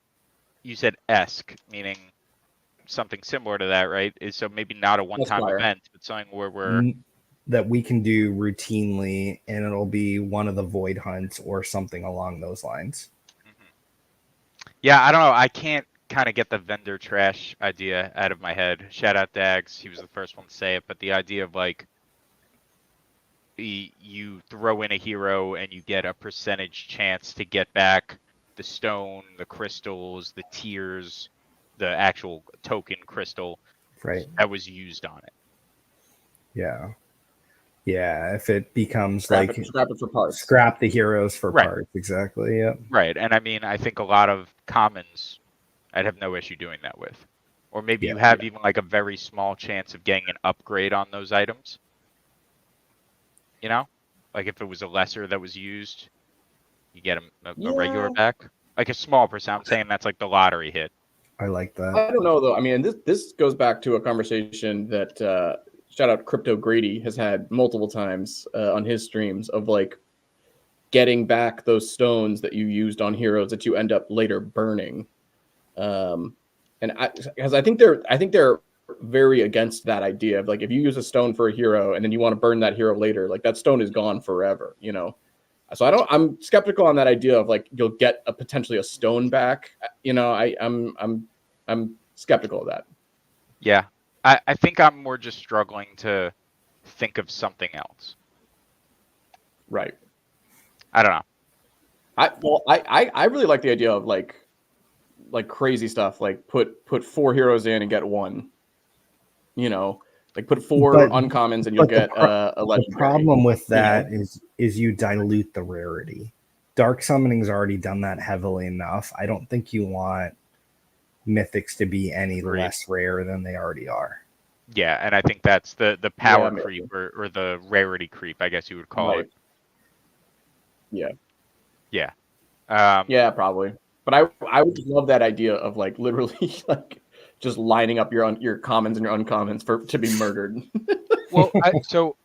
Speaker 1: you said esque, meaning something similar to that, right? So maybe not a one-time
Speaker 3: Esquire.
Speaker 1: event, but something where we're
Speaker 2: That we can do routinely, and it'll be one of the void hunts or something along those lines.
Speaker 1: Yeah, I don't know. I can't kind of get the vendor trash idea out of my head. Shout out Dags. He was the first one to say it. But the idea of like you throw in a hero and you get a percentage chance to get back the stone, the crystals, the tiers, the actual token crystal
Speaker 2: Right.
Speaker 1: that was used on it.
Speaker 2: Yeah. Yeah. If it becomes
Speaker 3: Scrap
Speaker 2: like
Speaker 3: it for parts.
Speaker 2: scrap the heroes for
Speaker 1: Right.
Speaker 2: parts. Exactly. Yep.
Speaker 1: Right. And I mean, I think a lot of commons I'd have no issue doing that with. Or maybe you have even like a very small chance of getting an upgrade on those items. You know? Like if it was a lesser that was used, you get a regular back. Like a small percent. I'm saying that's like the lottery hit.
Speaker 2: I like that.
Speaker 3: I don't know though. I mean, this goes back to a conversation that shout out Crypto Grady has had multiple times on his streams of like getting back those stones that you used on heroes that you end up later burning. Because I think they're very against that idea of like if you use a stone for a hero and then you want to burn that hero later, like that stone is gone forever, you know. So I'm skeptical on that idea of like you'll get potentially a stone back. You know, I'm skeptical of that.
Speaker 1: Yeah. I think I'm more just struggling to think of something else.
Speaker 3: Right.
Speaker 1: I don't know.
Speaker 3: I really like the idea of like crazy stuff, like put 4 heroes in and get 1. You know, like put 4 uncommons and you'll get a legendary.
Speaker 2: The problem with that is you dilute the rarity. Dark Summoning's already done that heavily enough. I don't think you want mythics to be any less rare than they already are.
Speaker 1: Yeah, and I think that's the power creep or the rarity creep, I guess you would call it.
Speaker 3: Yeah.
Speaker 1: Yeah.
Speaker 3: Yeah, probably. But I would just love that idea of like literally like just lining up your commons and your uncommons to be murdered.
Speaker 1: Well,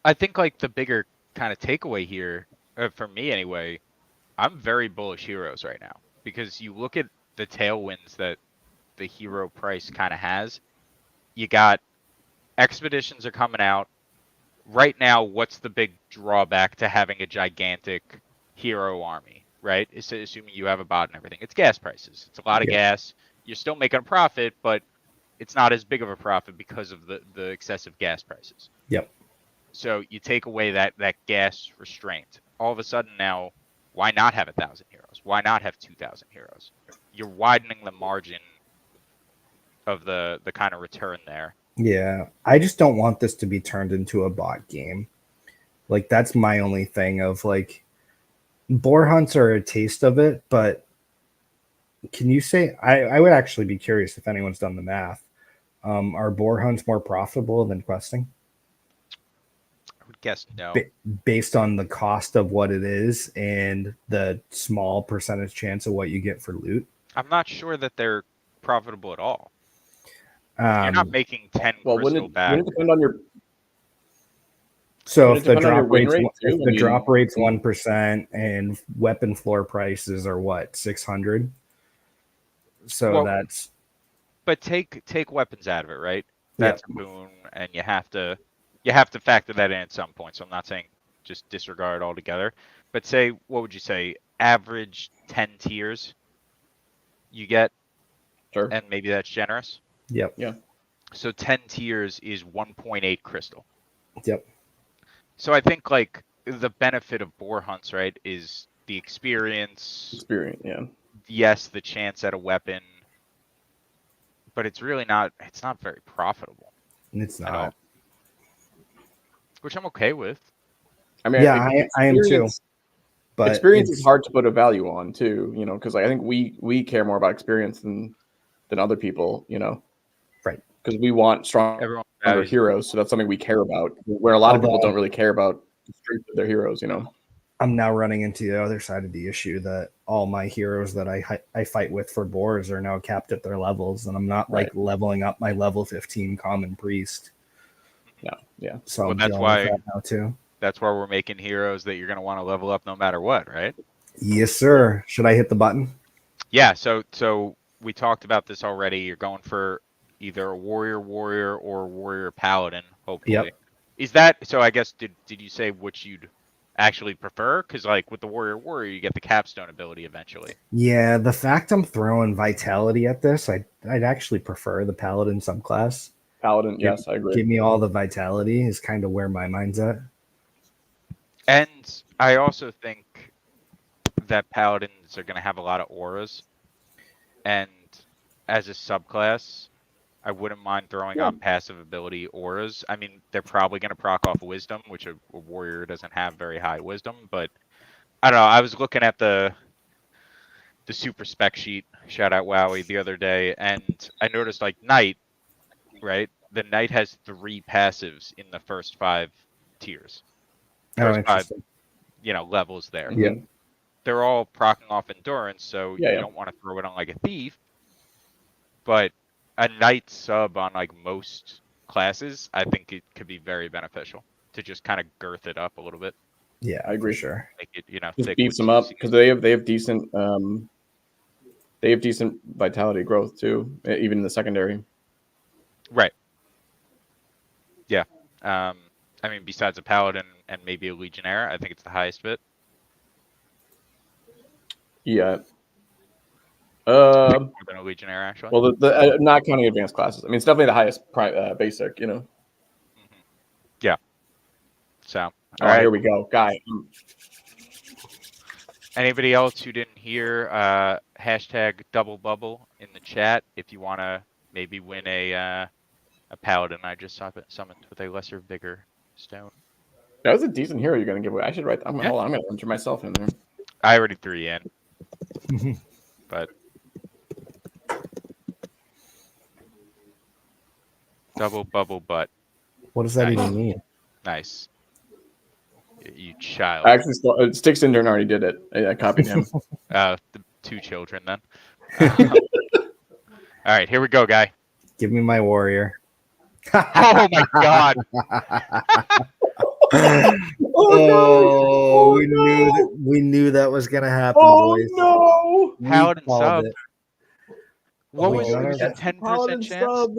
Speaker 1: I think like the bigger kind of takeaway here, for me anyway, I'm very bullish heroes right now because you look at the tailwinds that the hero price kind of has. You got expeditions are coming out right now. What's the big drawback to having a gigantic hero army, right? It's assuming you have a bot and everything. It's gas prices. It's a lot of gas. You're still making a profit, but it's not as big of a profit because of the excessive gas prices.
Speaker 2: Yep.
Speaker 1: So you take away that gas restraint. All of a sudden now, why not have 1,000 heroes? Why not have 2,000 heroes? You're widening the margin of the kind of return there.
Speaker 2: Yeah, I just don't want this to be turned into a bot game. Like that's my only thing of like boar hunts are a taste of it, but can you say I would actually be curious if anyone's done the math. Are boar hunts more profitable than questing?
Speaker 1: I would guess no.
Speaker 2: Based on the cost of what it is and the small percentage chance of what you get for loot?
Speaker 1: I'm not sure that they're profitable at all. You're not making 10 crystal back.
Speaker 3: Wouldn't it depend on your...
Speaker 2: So if the drop rate's 1% and weapon floor prices are what, 600? So that's...
Speaker 1: But take weapons out of it, right? That's a boon, and you have to factor that in at some point. So I'm not saying just disregard altogether. But say, what would you say, average 10 tiers you get,
Speaker 3: Sure.
Speaker 1: and maybe that's generous.
Speaker 2: Yep.
Speaker 3: Yeah.
Speaker 1: So 10 tiers is 1.8 crystal.
Speaker 2: Yep.
Speaker 1: So I think like the benefit of boar hunts, right, is the experience.
Speaker 3: Yeah.
Speaker 1: Yes, the chance at a weapon, but it's really not. It's not very profitable.
Speaker 2: It's
Speaker 1: at all.
Speaker 2: not.
Speaker 1: Which I'm okay with.
Speaker 3: I mean,
Speaker 2: Yeah, I am too. But
Speaker 3: experience is hard to put a value on too, you know, because I think we care more about experience than other people, you know,
Speaker 2: right?
Speaker 3: Because we want stronger heroes, so that's something we care about. Where a lot of people don't really care about the strength of their heroes, you know.
Speaker 2: I'm now running into the other side of the issue that all my heroes that I fight with for boars are now capped at their levels, and I'm not like leveling up my level 15 common priest.
Speaker 3: Yeah.
Speaker 2: So I'm dealing with that now too.
Speaker 1: That's why we're making heroes that you're going to want to level up no matter what, right?
Speaker 2: Yes, sir. Should I hit the button?
Speaker 1: Yeah. So we talked about this already. You're going for either a warrior or a warrior paladin. Hopefully.
Speaker 2: Yep.
Speaker 1: Is that so? I guess did you say which you'd actually prefer? Because like with the warrior, you get the capstone ability eventually.
Speaker 2: Yeah, the fact I'm throwing vitality at this, I'd actually prefer the paladin subclass.
Speaker 3: Paladin, yes, I agree.
Speaker 2: Give me all the vitality is kind of where my mind's at.
Speaker 1: And I also think that paladins are going to have a lot of auras, and as a subclass, I wouldn't mind throwing on passive ability auras. I mean, they're probably going to proc off wisdom, which a warrior doesn't have very high wisdom, but I don't know. I was looking at the super spec sheet, shout out Wowie, the other day, and I noticed like Knight, right? The Knight has 3 passives in the first 5 tiers. First 5, levels there.
Speaker 2: Yeah.
Speaker 1: They're all proccing off endurance, so you don't want to throw it on like a thief. But a Knight sub on like most classes, I think it could be very beneficial to just kind of girth it up a little bit.
Speaker 2: Yeah, I agree. Sure.
Speaker 1: Make it,
Speaker 3: just beefs them up because they have decent vitality growth too, even in the secondary.
Speaker 1: Right. Yeah. I mean, besides a paladin and maybe a legionnaire, I think it's the highest bit.
Speaker 3: Yeah.
Speaker 1: More than a legionnaire, actually.
Speaker 3: Well, the not counting advanced classes. I mean, it's definitely the highest basic, you know.
Speaker 1: Mm-hmm. Yeah. So.
Speaker 3: All right, here we go, guy.
Speaker 1: Anybody else who didn't hear, hashtag double bubble in the chat if you want to maybe win a paladin. I just summoned with a lesser vigor stone.
Speaker 3: That was a decent hero you're gonna give away. I should write. Hold on, I'm gonna enter myself in there.
Speaker 1: I already threw you in, but double bubble butt.
Speaker 2: What does that even mean?
Speaker 1: Nice. You child.
Speaker 3: Actually, Sticks Intern already did it. I copied him.
Speaker 1: The 2 children then. All right, here we go, guy.
Speaker 2: Give me my warrior.
Speaker 1: Oh my god.
Speaker 2: We knew that was gonna happen, boys.
Speaker 3: No.
Speaker 1: Paladin sub.
Speaker 2: It.
Speaker 1: What was it? 10% chance?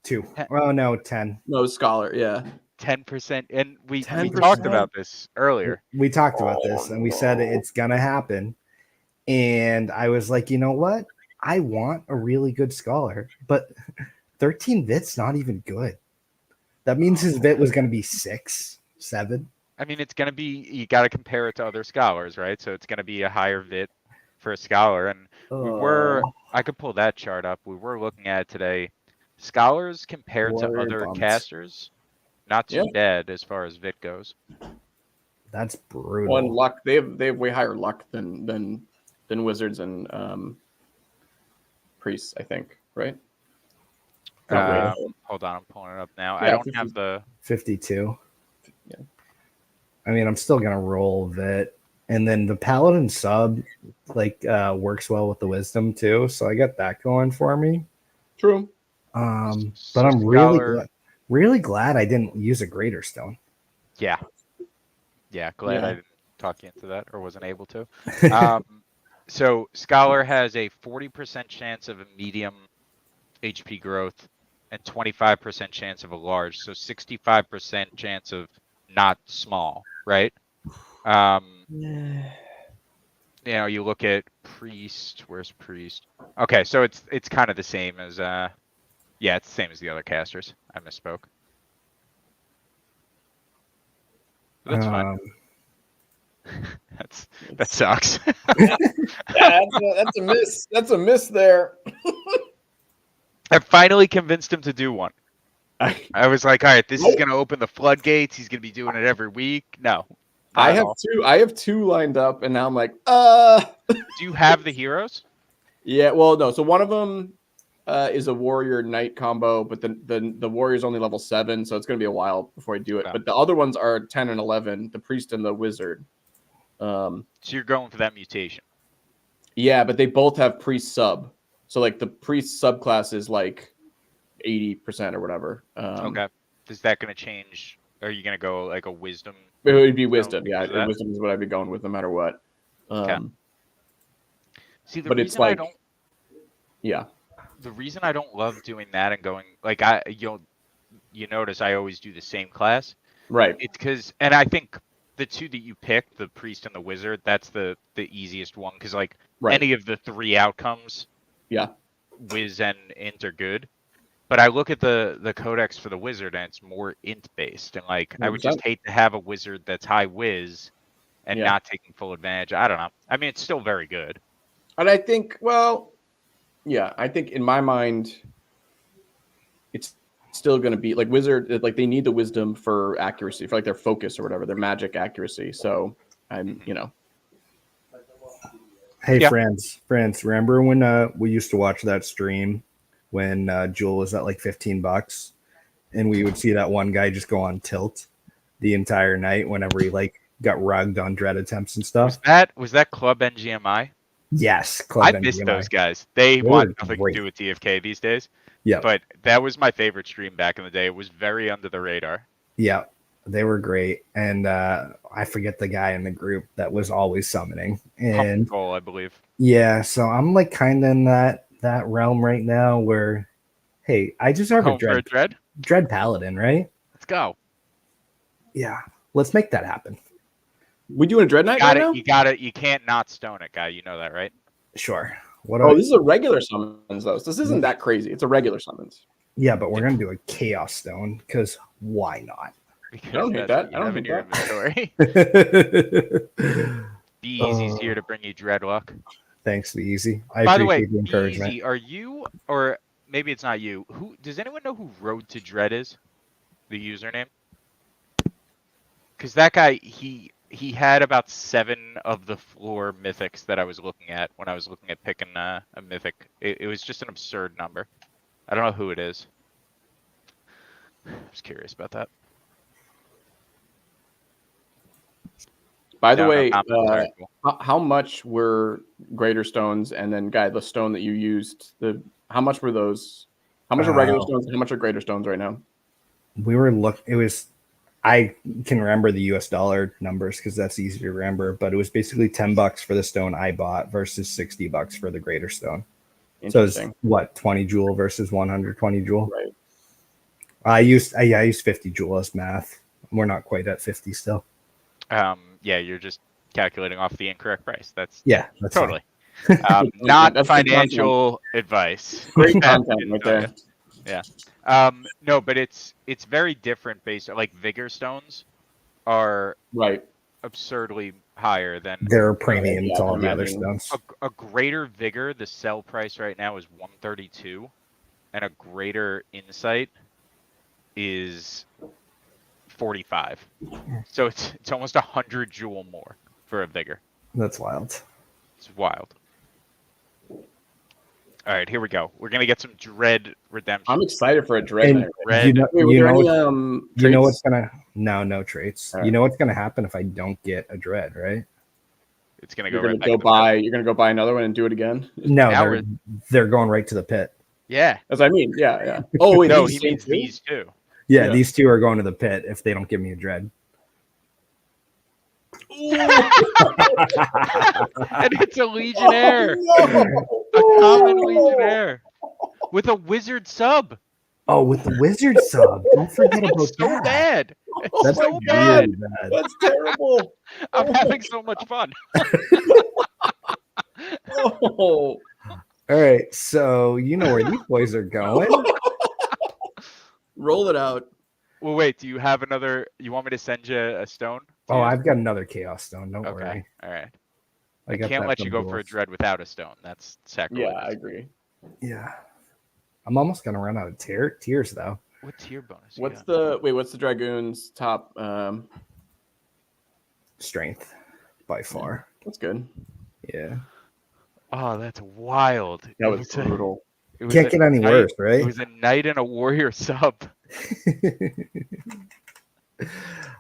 Speaker 2: 2. Oh no, 10.
Speaker 3: No, scholar, yeah.
Speaker 1: 10%, and we
Speaker 3: 10%?
Speaker 1: talked about this earlier.
Speaker 2: We talked about this, and we said it's gonna happen. And I was like, you know what? I want a really good scholar, but 13 vit's not even good. That means his vit was gonna be 6, 7.
Speaker 1: I mean, it's gonna be, you got to compare it to other scholars, right? So it's gonna be a higher vit for a scholar, and I could pull that chart up. We were looking at it today. Scholars compared to other casters, not too bad as far as vit goes.
Speaker 2: That's brutal.
Speaker 3: One luck. They have way higher luck than wizards and priests, I think, right?
Speaker 1: Hold on, I'm pulling it up now. I don't have the
Speaker 2: 52.
Speaker 3: Yeah.
Speaker 2: I mean, I'm still gonna roll vit, and then the paladin sub works well with the wisdom too, so I got that going for me.
Speaker 3: True.
Speaker 2: But I'm really glad I didn't use a greater stone.
Speaker 1: Yeah, glad I didn't talk you into that or wasn't able to. So scholar has a 40% chance of a medium HP growth, and 25% chance of a large. So 65% chance of not small, right? You know, you look at priest. Where's priest? Okay, so it's kind of the same as yeah, it's the same as the other casters. I misspoke. But that's fine. That sucks.
Speaker 3: Yeah, that's a miss. That's a miss there.
Speaker 1: I finally convinced him to do one. I was like, all right, this is gonna open the floodgates. He's gonna be doing it every week. No.
Speaker 3: I have two lined up, and now I'm like,
Speaker 1: Do you have the heroes?
Speaker 3: Yeah, well, no. So one of them is a warrior knight combo, but the warrior's only level 7, so it's going to be a while before I do it.
Speaker 1: Okay.
Speaker 3: But the other ones are 10 and 11, the priest and the wizard.
Speaker 1: So you're going for that mutation.
Speaker 3: Yeah, but they both have priest sub. So like the priest subclass is like 80% or whatever.
Speaker 1: Okay. Is that going to change? Are you going to go like a wisdom?
Speaker 3: It would be wisdom. Yeah,
Speaker 1: that?
Speaker 3: wisdom is what I'd be going with no matter what.
Speaker 1: Okay. See,
Speaker 3: but it's like, yeah.
Speaker 1: The reason I don't love doing that and going like you notice I always do the same class,
Speaker 3: right?
Speaker 1: It's because, and I think the two that you picked, the priest and the wizard, that's the easiest one because like any of the 3 outcomes,
Speaker 3: yeah,
Speaker 1: wiz and int are good. But I look at the codex for the wizard and it's more int based, and like 100%. I would just hate to have a wizard that's high wiz and not taking full advantage. I don't know. I mean, it's still very good.
Speaker 3: And I think, well, yeah, I think in my mind, it's still going to be like wizard. Like they need the wisdom for accuracy, for like their focus or whatever, their magic accuracy. So I'm, you know.
Speaker 2: Hey, Franz, remember when we used to watch that stream when Jewel was at like $15, and we would see that one guy just go on tilt the entire night whenever he like got rugged on dread attempts and stuff?
Speaker 1: Was that Club NGMI?
Speaker 2: Yes,
Speaker 1: Club I miss those guys. They want nothing to do with DFK these days.
Speaker 2: Yeah,
Speaker 1: but that was my favorite stream back in the day. It was very under the radar.
Speaker 2: Yeah, they were great, and I forget the guy in the group that was always summoning. And
Speaker 1: Goal, I believe.
Speaker 2: Yeah, so I'm like kind of in that realm right now where, hey, I deserve a dread paladin, right?
Speaker 1: Let's go.
Speaker 2: Yeah, let's make that happen.
Speaker 3: We doing a dread knight right now?
Speaker 1: You got it. You can't not stone it, guy. You know that, right?
Speaker 2: Sure.
Speaker 3: This is a regular summons though. So this isn't that crazy. It's a regular summons.
Speaker 2: Yeah, but we're gonna do a chaos stone because why not?
Speaker 1: Because I don't hate that. I don't hate your inventory. Be Easy's here to bring you dread luck.
Speaker 2: Thanks, Be Easy. I
Speaker 1: By the way,
Speaker 2: the encouragement.
Speaker 1: Easy, are you, or maybe it's not you? Who does anyone know who Road to Dread is? The username? Because that guy, he had about 7 of the floor mythics that I was looking at when I was looking at picking a mythic. It was just an absurd number. I don't know who it is. I was curious about that.
Speaker 3: By the way, how much were greater stones? And then, Guy, the stone that you used, how much were those? How much are regular stones? And how much are greater stones right now?
Speaker 2: We were it was. I can remember the US dollar numbers because that's easy to remember, but it was basically $10 for the stone I bought versus $60 for the greater stone. So it's what, 20 jewel versus 120 jewel?
Speaker 3: Right.
Speaker 2: I used 50 jewel as math. We're not quite at 50 still.
Speaker 1: Yeah, you're just calculating off the incorrect price. That's totally not financial advice.
Speaker 3: Great content right there.
Speaker 1: Yeah. No, but it's very different based on like vigor stones are absurdly higher than
Speaker 2: they're premium to all the other stones.
Speaker 1: A greater vigor, the sell price right now is 132, and a greater insight is 45. So it's almost 100 jewel more for a vigor.
Speaker 2: That's wild.
Speaker 1: It's wild. All right, here we go. We're gonna get some dread redemption.
Speaker 3: I'm excited for a dread.
Speaker 2: You know what's gonna no traits. Right. You know what's gonna happen if I don't get a dread, right?
Speaker 1: It's gonna go.
Speaker 3: You're gonna go buy another one and do it again.
Speaker 2: No, they're going right to the pit.
Speaker 1: Yeah,
Speaker 3: as I mean. Yeah. Oh wait,
Speaker 1: no, he means these two.
Speaker 2: Yeah, these two are going to the pit if they don't give me a dread.
Speaker 1: And it's a legionnaire. A common legionnaire with a wizard sub.
Speaker 2: Oh, with the wizard sub. Don't forget about
Speaker 1: It's so
Speaker 2: that.
Speaker 1: bad. It's
Speaker 2: That's
Speaker 1: so
Speaker 2: really
Speaker 1: bad.
Speaker 2: bad.
Speaker 3: That's terrible.
Speaker 1: I'm having so much fun.
Speaker 3: Oh.
Speaker 2: All right, so you know where these boys are going.
Speaker 3: Roll it out.
Speaker 1: Well, wait. Do you have another? You want me to send you a stone? to
Speaker 2: Oh,
Speaker 1: use?
Speaker 2: I've got another chaos stone. Don't
Speaker 1: Okay.
Speaker 2: worry.
Speaker 1: All right.
Speaker 2: I
Speaker 1: I
Speaker 2: got
Speaker 1: can't
Speaker 2: that
Speaker 1: let you
Speaker 2: from
Speaker 1: go for a
Speaker 2: duels.
Speaker 1: dread without a stone. That's sacrilege.
Speaker 3: Yeah, I agree.
Speaker 2: Yeah. I'm almost gonna run out of tiers though.
Speaker 1: What tier bonus? you
Speaker 3: What's
Speaker 1: got?
Speaker 3: the Dragoon's top?
Speaker 2: Strength by far.
Speaker 3: That's good.
Speaker 2: Yeah.
Speaker 1: Oh, that's wild.
Speaker 3: That
Speaker 1: It
Speaker 3: was
Speaker 1: was a-
Speaker 3: brutal.
Speaker 1: It was
Speaker 2: Can't
Speaker 1: a
Speaker 2: get any
Speaker 1: knight-
Speaker 2: worse,
Speaker 1: It
Speaker 2: right?
Speaker 1: was a knight and a warrior sub.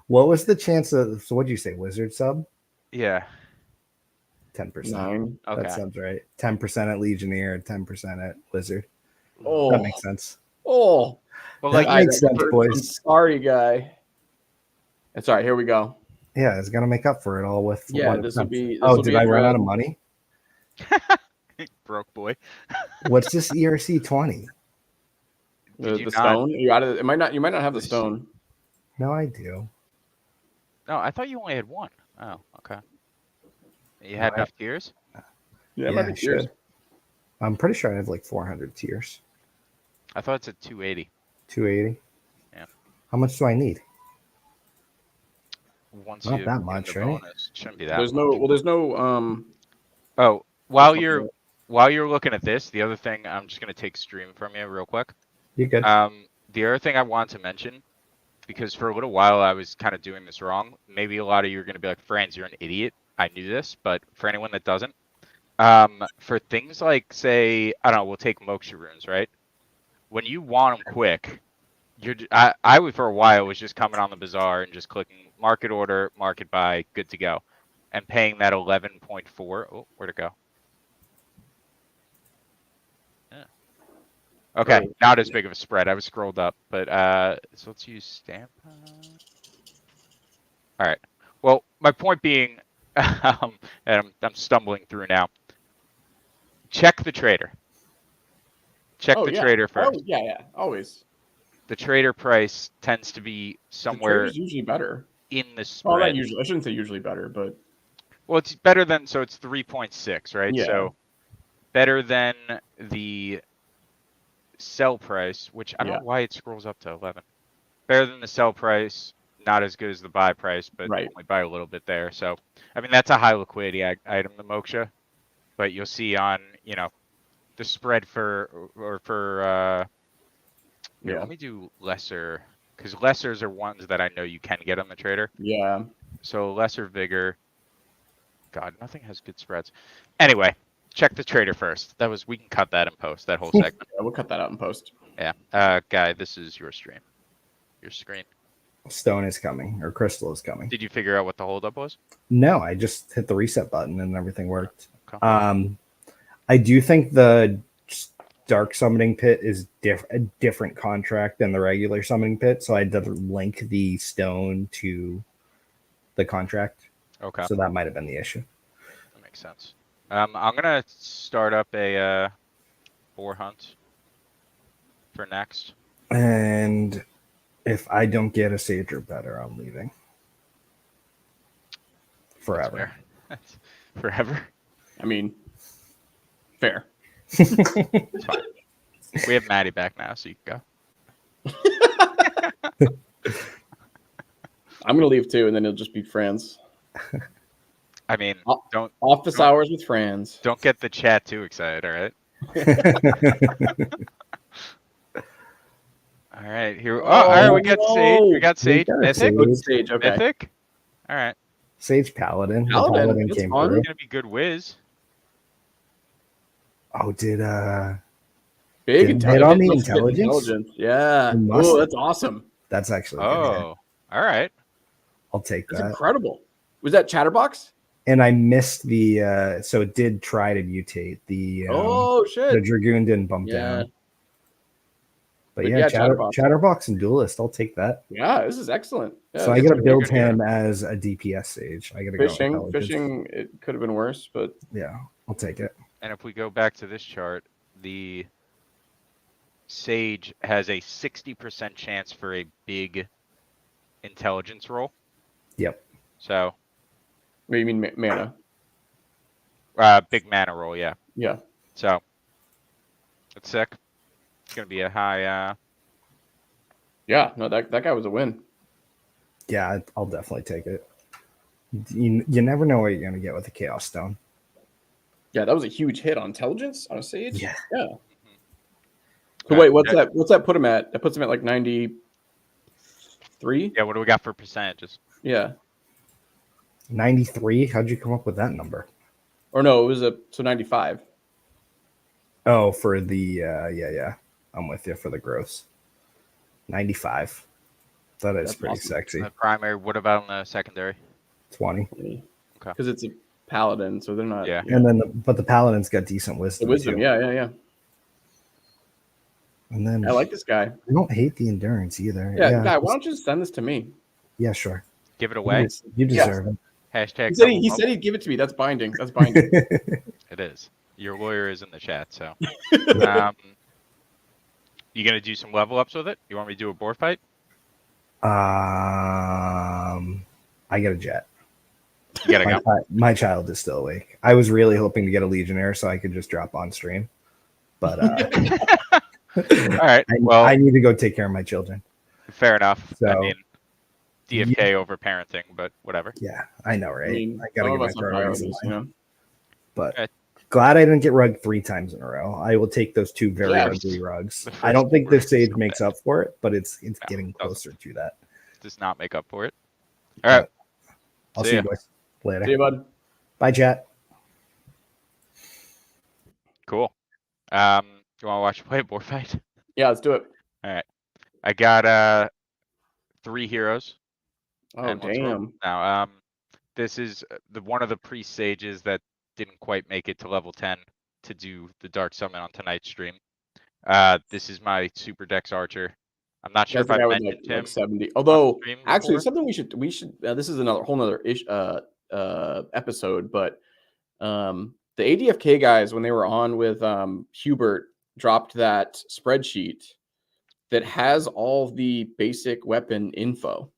Speaker 2: What was the chance of? So what'd you say? Wizard sub?
Speaker 1: Yeah.
Speaker 2: 10%.
Speaker 3: 9.
Speaker 1: Okay.
Speaker 2: That sounds right. 10% at Legionnaire, 10% at Wizard.
Speaker 3: Oh,
Speaker 2: That makes sense.
Speaker 3: oh.
Speaker 1: Well,
Speaker 2: That
Speaker 1: like
Speaker 2: makes sense,
Speaker 3: I'm
Speaker 2: boys.
Speaker 3: sorry, guy. It's all right. Here we go.
Speaker 2: Yeah, it's gonna make up for it all with
Speaker 3: Yeah,
Speaker 2: one
Speaker 3: this will
Speaker 2: attempt.
Speaker 3: be. This
Speaker 2: Oh,
Speaker 3: will
Speaker 2: did
Speaker 3: be
Speaker 2: I
Speaker 3: a
Speaker 2: run out
Speaker 3: dread.
Speaker 2: of money?
Speaker 1: broke boy.
Speaker 2: What's this ERC 20?
Speaker 1: Did you
Speaker 3: The
Speaker 1: not-
Speaker 3: stone? You got it. It might not. You might not have the stone.
Speaker 2: No, I do.
Speaker 1: No, I thought you only had one. Oh, okay. You had
Speaker 2: No,
Speaker 1: enough tiers?
Speaker 3: Yeah, it
Speaker 2: Yeah,
Speaker 3: might
Speaker 2: I
Speaker 3: be yours.
Speaker 2: should. I'm pretty sure I have like 400 tiers.
Speaker 1: I thought it's at 280.
Speaker 2: 280.
Speaker 1: Yeah.
Speaker 2: How much do I need?
Speaker 1: Once
Speaker 2: Not
Speaker 1: you
Speaker 2: that
Speaker 1: get
Speaker 2: much,
Speaker 1: the
Speaker 2: right?
Speaker 1: bonus, it shouldn't be that
Speaker 3: There's
Speaker 1: much.
Speaker 3: no. Well, there's no.
Speaker 1: Oh, while
Speaker 3: That's
Speaker 1: you're
Speaker 3: okay.
Speaker 1: while you're looking at this, the other thing I'm just gonna take stream from you real quick.
Speaker 2: You good?
Speaker 1: The other thing I wanted to mention, because for a little while I was kind of doing this wrong. Maybe a lot of you are gonna be like, Franz, you're an idiot. I knew this, but for anyone that doesn't, for things like, say, I don't know, we'll take Moksha runes, right? When you want them quick, I would for a while was just coming on the bazaar and just clicking market order, market buy, good to go, and paying that 11.4. Oh, where'd it go? Yeah. Okay,
Speaker 3: Oh.
Speaker 1: not as big of a spread. I was scrolled up, but so let's use stamp. All right. Well, my point being, and I'm stumbling through now. Check the trader. Check
Speaker 3: Oh,
Speaker 1: the
Speaker 3: yeah.
Speaker 1: trader first.
Speaker 3: Oh, yeah. Always.
Speaker 1: The trader price tends to be
Speaker 3: The
Speaker 1: somewhere
Speaker 3: trader's usually better.
Speaker 1: in the
Speaker 3: Well,
Speaker 1: spread.
Speaker 3: not usually. I shouldn't say usually better, but
Speaker 1: Well, it's better than, so it's 3.6, right?
Speaker 3: Yeah.
Speaker 1: So better than the sell price, which I don't
Speaker 3: Yeah.
Speaker 1: know why it scrolls up to 11. Better than the sell price, not as good as the buy price, but
Speaker 3: Right.
Speaker 1: only by a little bit there. So, I mean, that's a high liquidity item, the Moksha. But you'll see on, the spread here,
Speaker 3: Yeah.
Speaker 1: let me do lesser, because lessers are ones that I know you can get on the trader.
Speaker 3: yeah.
Speaker 1: So lesser vigor. God, nothing has good spreads. Anyway, check the trader first. We can cut that in post, that whole segment.
Speaker 3: Yeah, we'll cut that out in post.
Speaker 1: Yeah. Guy, this is your stream. Your screen.
Speaker 2: Stone is coming, or crystal is coming.
Speaker 1: Did you figure out what the holdup was?
Speaker 2: No, I just hit the reset button and everything worked.
Speaker 1: Okay.
Speaker 2: I do think the dark summoning pit is a different contract than the regular summoning pit, so I did link the stone to the contract.
Speaker 1: Okay.
Speaker 2: So that might have been the issue.
Speaker 1: That makes sense. I'm gonna start up a boar hunt for next.
Speaker 2: And if I don't get a sage or better, I'm leaving. Forever.
Speaker 1: That's forever.
Speaker 3: I mean, fair.
Speaker 1: It's fine. We have Maddie back now, so you can go.
Speaker 3: I'm gonna leave too, and then it'll just be friends.
Speaker 1: I mean, don't
Speaker 3: Office
Speaker 1: Don't-
Speaker 3: hours with friends.
Speaker 1: don't get the chat too excited, all right? All right, here. Oh, all right, we got Sage. We got Sage.
Speaker 2: got
Speaker 1: Mythic.
Speaker 2: Sage.
Speaker 3: Good stage. Okay.
Speaker 1: Mythic. All right.
Speaker 2: Sage Paladin. The
Speaker 3: Paladin,
Speaker 2: Paladin
Speaker 3: that's
Speaker 2: came
Speaker 3: fun.
Speaker 2: through.
Speaker 1: It's gonna be good whiz.
Speaker 2: Oh, did
Speaker 3: Big
Speaker 2: Didn't hit on the
Speaker 3: Let's get
Speaker 2: intelligence?
Speaker 3: Yeah.
Speaker 2: It must
Speaker 3: Oh,
Speaker 2: have.
Speaker 3: that's awesome.
Speaker 2: that's actually a good hit.
Speaker 1: Oh, all right.
Speaker 2: I'll take
Speaker 3: That's
Speaker 2: that.
Speaker 3: incredible. Was that Chatterbox?
Speaker 2: And I missed the so it did try to mutate. The
Speaker 3: Oh shit.
Speaker 2: the Dragoon didn't bump
Speaker 3: Yeah.
Speaker 2: down. But
Speaker 3: But
Speaker 2: yeah,
Speaker 3: yeah, Chatterbox.
Speaker 2: Chatterbox and Duelist, I'll take that.
Speaker 3: Yeah, this is excellent. Yeah,
Speaker 2: So I
Speaker 3: it's
Speaker 2: gotta
Speaker 3: a
Speaker 2: build
Speaker 1: good hero.
Speaker 2: him as a DPS Sage. I gotta go
Speaker 3: fishing.
Speaker 2: intelligence.
Speaker 3: Fishing. It could have been worse, but
Speaker 2: Yeah, I'll take it.
Speaker 1: And if we go back to this chart, Sage has a 60% chance for a big intelligence roll.
Speaker 2: Yep.
Speaker 1: So,
Speaker 3: What do you mean mana?
Speaker 1: big mana roll, yeah.
Speaker 3: Yeah.
Speaker 1: So, that's sick. It's gonna be a high.
Speaker 3: Yeah. No, that guy was a win.
Speaker 2: Yeah, I'll definitely take it. You never know what you're gonna get with the Chaos Stone.
Speaker 3: Yeah, that was a huge hit on intelligence on a Sage.
Speaker 2: Yeah.
Speaker 3: Yeah. So wait, what's that? What's that put him at? That puts him at like 93.
Speaker 1: Yeah. What do we got for percentages?
Speaker 3: Yeah.
Speaker 2: 93. How'd you come up with that number?
Speaker 3: Or no, it was 95.
Speaker 2: Oh, for the yeah. I'm with you for the gross. 95. That is
Speaker 3: That's
Speaker 2: pretty
Speaker 3: awesome.
Speaker 2: sexy.
Speaker 1: The primary. What about in the secondary?
Speaker 2: 20.
Speaker 1: Okay.
Speaker 3: Because it's a paladin, so they're not.
Speaker 1: Yeah.
Speaker 2: And then, but the paladin's got decent
Speaker 3: The
Speaker 2: wisdom.
Speaker 3: wisdom.
Speaker 2: Too.
Speaker 3: Yeah.
Speaker 2: And then
Speaker 3: I like this guy.
Speaker 2: I don't hate the endurance either.
Speaker 3: Yeah, guy, why don't you just send this to me?
Speaker 2: Yeah, sure.
Speaker 1: Give it away.
Speaker 2: You deserve
Speaker 1: Hashtag.
Speaker 3: He said he'd give it to me. That's binding. That's binding.
Speaker 2: it.
Speaker 1: It is. Your lawyer is in the chat, so. You gonna do some level ups with it? You want me to do a board fight?
Speaker 2: I get a jet.
Speaker 1: You gotta go.
Speaker 2: My child is still awake. I was really hoping to get a Legionnaire so I could just drop on stream, but
Speaker 1: All right. Well,
Speaker 2: I need to go take care of my children.
Speaker 1: fair enough.
Speaker 2: So,
Speaker 1: I mean, DFK over parenting, but whatever.
Speaker 2: Yeah, I know, right?
Speaker 3: I mean,
Speaker 2: I gotta
Speaker 3: some
Speaker 2: get
Speaker 3: of
Speaker 2: my
Speaker 3: us have
Speaker 2: priorities in
Speaker 3: priorities,
Speaker 2: line. But
Speaker 1: Okay.
Speaker 2: glad I didn't get rugged 3 times in a row. I will take those 2 very ugly rugs.
Speaker 1: The
Speaker 2: I don't
Speaker 1: first
Speaker 2: think this
Speaker 1: rug
Speaker 2: Sage
Speaker 1: is
Speaker 2: makes
Speaker 1: bad.
Speaker 2: up for it, but it's getting
Speaker 1: it doesn't.
Speaker 2: closer to that.
Speaker 1: Does not make up for it. All right.
Speaker 2: I'll
Speaker 1: See
Speaker 2: see
Speaker 1: ya.
Speaker 2: you boys later.
Speaker 3: See you, bud.
Speaker 2: Bye, chat.
Speaker 1: Cool. You want to watch play a board fight?
Speaker 3: Yeah, let's do it.
Speaker 1: All right. I got 3 heroes.
Speaker 3: Oh,
Speaker 1: and let's roll.
Speaker 3: damn.
Speaker 1: Now, this is one of the pre-sages that didn't quite make it to level 10 to do the Dark Summon on tonight's stream. This is my Super Dex Archer. I'm not sure
Speaker 3: That's
Speaker 1: if
Speaker 3: the
Speaker 1: I
Speaker 3: guy with
Speaker 1: mentioned
Speaker 3: like
Speaker 1: him.
Speaker 3: 70. Although,
Speaker 1: stream
Speaker 3: actually,
Speaker 1: before.
Speaker 3: something we should. This is another whole nother episode, but the ADFK guys, when they were on with Hubert, dropped that spreadsheet that has all the basic weapon info.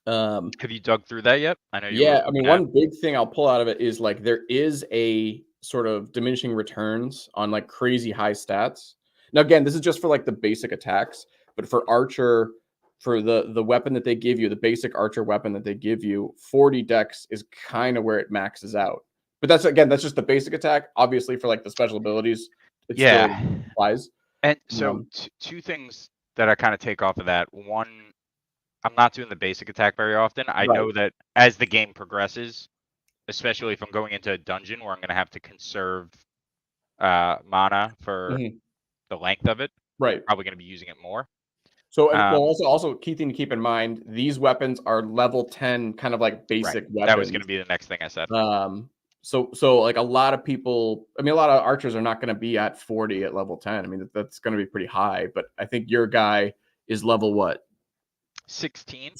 Speaker 1: Have you dug through that yet? I know you.
Speaker 3: Yeah, I mean, one big thing I'll pull out of it is like there is a sort of diminishing returns on like crazy high stats. Now, again, this is just for like the basic attacks, but for Archer, for the weapon that they give you, the basic Archer weapon that they give you, 40 dex is kind of where it maxes out. But that's just the basic attack. Obviously, for like the special abilities, it still applies.
Speaker 1: And so 2 things that I kind of take off of that. One, I'm not doing the basic attack very often. I know that as the game progresses, especially if I'm going into a dungeon where I'm going to have to conserve mana for the length of it, probably going to be using it more.
Speaker 3: So also key thing to keep in mind, these weapons are level 10 kind of like basic weapons.
Speaker 1: That was going to be the next thing I said.
Speaker 3: So like a lot of people, I mean, a lot of archers are not going to be at 40 at level 10. I mean, that's going to be pretty high, but I think your guy is level what?
Speaker 1: 16.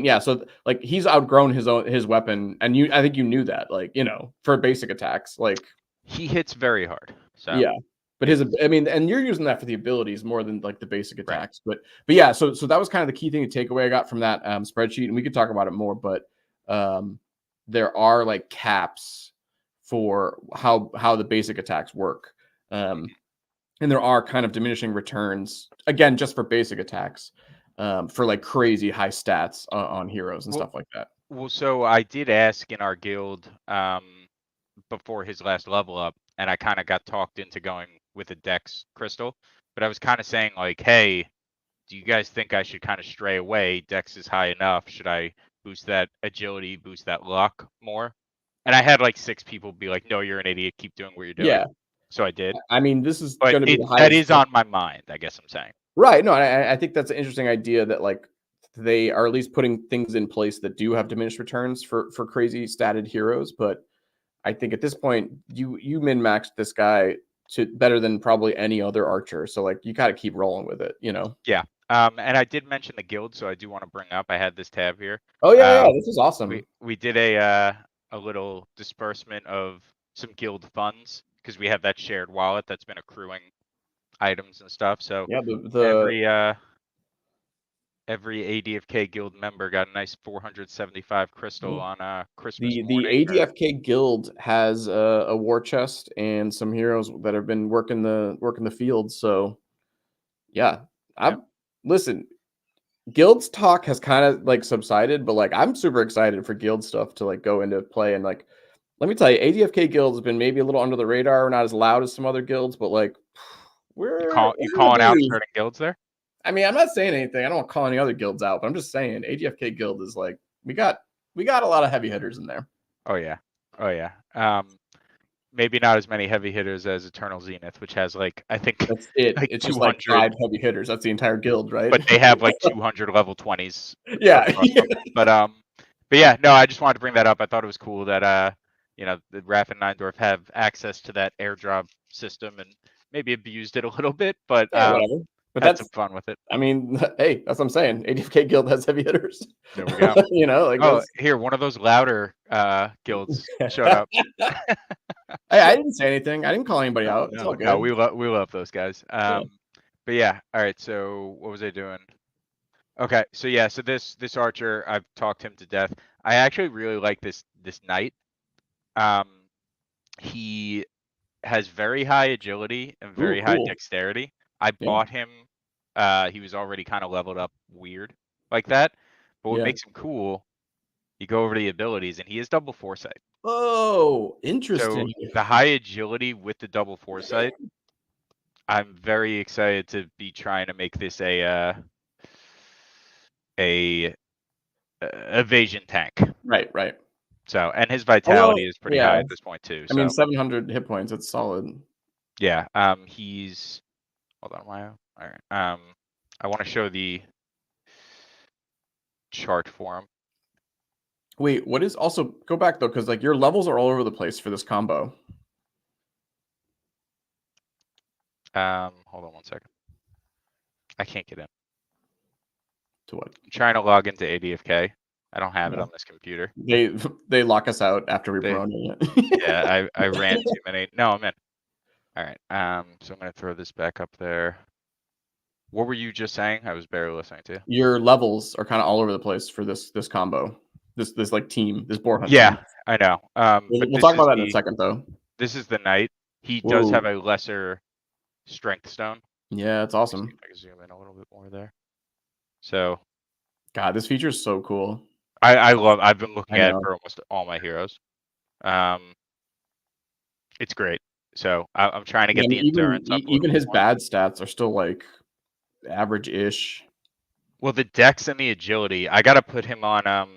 Speaker 3: Yeah. So like he's outgrown his weapon, and I think you knew that, like, you know, for basic attacks, like
Speaker 1: he hits very hard. So
Speaker 3: yeah. But I mean, and you're using that for the abilities more than like the basic attacks. But yeah, so that was kind of the key thing to take away I got from that spreadsheet, and we could talk about it more, but there are like caps for how the basic attacks work. And there are kind of diminishing returns, again, just for basic attacks, for like crazy high stats on heroes and stuff like that.
Speaker 1: Well, so I did ask in our guild before his last level up, and I kind of got talked into going with a Dex crystal, but I was kind of saying like, hey, do you guys think I should kind of stray away? Dex is high enough. Should I boost that agility, boost that luck more? And I had like 6 people be like, no, you're an idiot. Keep doing what you're doing.
Speaker 3: Yeah.
Speaker 1: So I did.
Speaker 3: I mean, this is going to be the highest.
Speaker 1: That is on my mind, I guess I'm saying.
Speaker 3: Right. No, I think that's an interesting idea that like they are at least putting things in place that do have diminished returns for crazy statted heroes. But I think at this point, you min-maxed this guy to better than probably any other archer. So like you got to keep rolling with it, you know?
Speaker 1: Yeah. And I did mention the guild, so I do want to bring up, I had this tab here.
Speaker 3: Oh yeah, this is awesome.
Speaker 1: We did a little disbursement of some guild funds because we have that shared wallet that's been accruing items and stuff. So
Speaker 3: Yeah,
Speaker 1: every ADFK guild member got a nice 475 crystal on Christmas
Speaker 3: the
Speaker 1: morning.
Speaker 3: ADFK guild has a war chest and some heroes that have been working the field. So yeah, listen. Guilds talk has kind of like subsided, but like I'm super excited for guild stuff to like go into play. And like, let me tell you, ADFK guild has been maybe a little under the radar. We're not as loud as some other guilds, but like
Speaker 1: you calling out certain guilds there?
Speaker 3: I mean, I'm not saying anything. I don't want to call any other guilds out, but I'm just saying ADFK guild is like we got a lot of heavy hitters in there.
Speaker 1: Oh yeah. Maybe not as many heavy hitters as Eternal Zenith, which has like I think
Speaker 3: that's it.
Speaker 1: Like
Speaker 3: it's just like 5 heavy hitters. That's the entire guild, right?
Speaker 1: But they have like 200 level 20s.
Speaker 3: Yeah.
Speaker 1: But yeah, no, I just wanted to bring that up. I thought it was cool that the Raph and Neindorf have access to that airdrop system and maybe abused it a little bit, but
Speaker 3: whatever. But
Speaker 1: had some fun with it.
Speaker 3: I mean, hey, that's what I'm saying. ADFK guild has heavy hitters.
Speaker 1: There we go.
Speaker 3: Like
Speaker 1: here, one of those louder guilds showed up.
Speaker 3: Hey, I didn't say anything. I didn't call anybody out. It's all good.
Speaker 1: No, we love those guys. But yeah, all right. So what was I doing? Okay, so yeah, so this archer, I've talked him to death. I actually really like this knight. He has very high agility and very high dexterity. I bought him. He was already kind of leveled up weird like that. But what makes him cool, you go over the abilities, and he has double foresight.
Speaker 3: Oh, interesting.
Speaker 1: So the high agility with the double foresight, I'm very excited to be trying to make this a evasion tank.
Speaker 3: Right.
Speaker 1: So, and his vitality is pretty high at this point too.
Speaker 3: I mean, 700 hit points. It's solid.
Speaker 1: Yeah. He's. Hold on, Mayo. All right. I want to show the chart for him.
Speaker 3: Wait, what is also go back though, because like your levels are all over the place for this combo.
Speaker 1: Hold on 1 second. I can't get in.
Speaker 3: To what?
Speaker 1: I'm trying to log into ADFK. I don't have it on this computer.
Speaker 3: They lock us out after we promote it.
Speaker 1: Yeah, I ran too many. No, I'm in. All right. So I'm gonna throw this back up there. What were you just saying? I was barely listening to you.
Speaker 3: Your levels are kind of all over the place for this combo. This like team, this boar hunt.
Speaker 1: Yeah,
Speaker 3: team.
Speaker 1: I know.
Speaker 3: We'll talk about that in a second though.
Speaker 1: This is the knight. He does have a lesser strength stone.
Speaker 3: Yeah, it's awesome.
Speaker 1: I can zoom in a little bit more there. So,
Speaker 3: God, this feature is so cool.
Speaker 1: I've been looking at it for almost all my heroes. It's great. So I'm trying to get the endurance up.
Speaker 3: Even his bad stats are still like average-ish.
Speaker 1: Well, the dex and the agility, I gotta put him on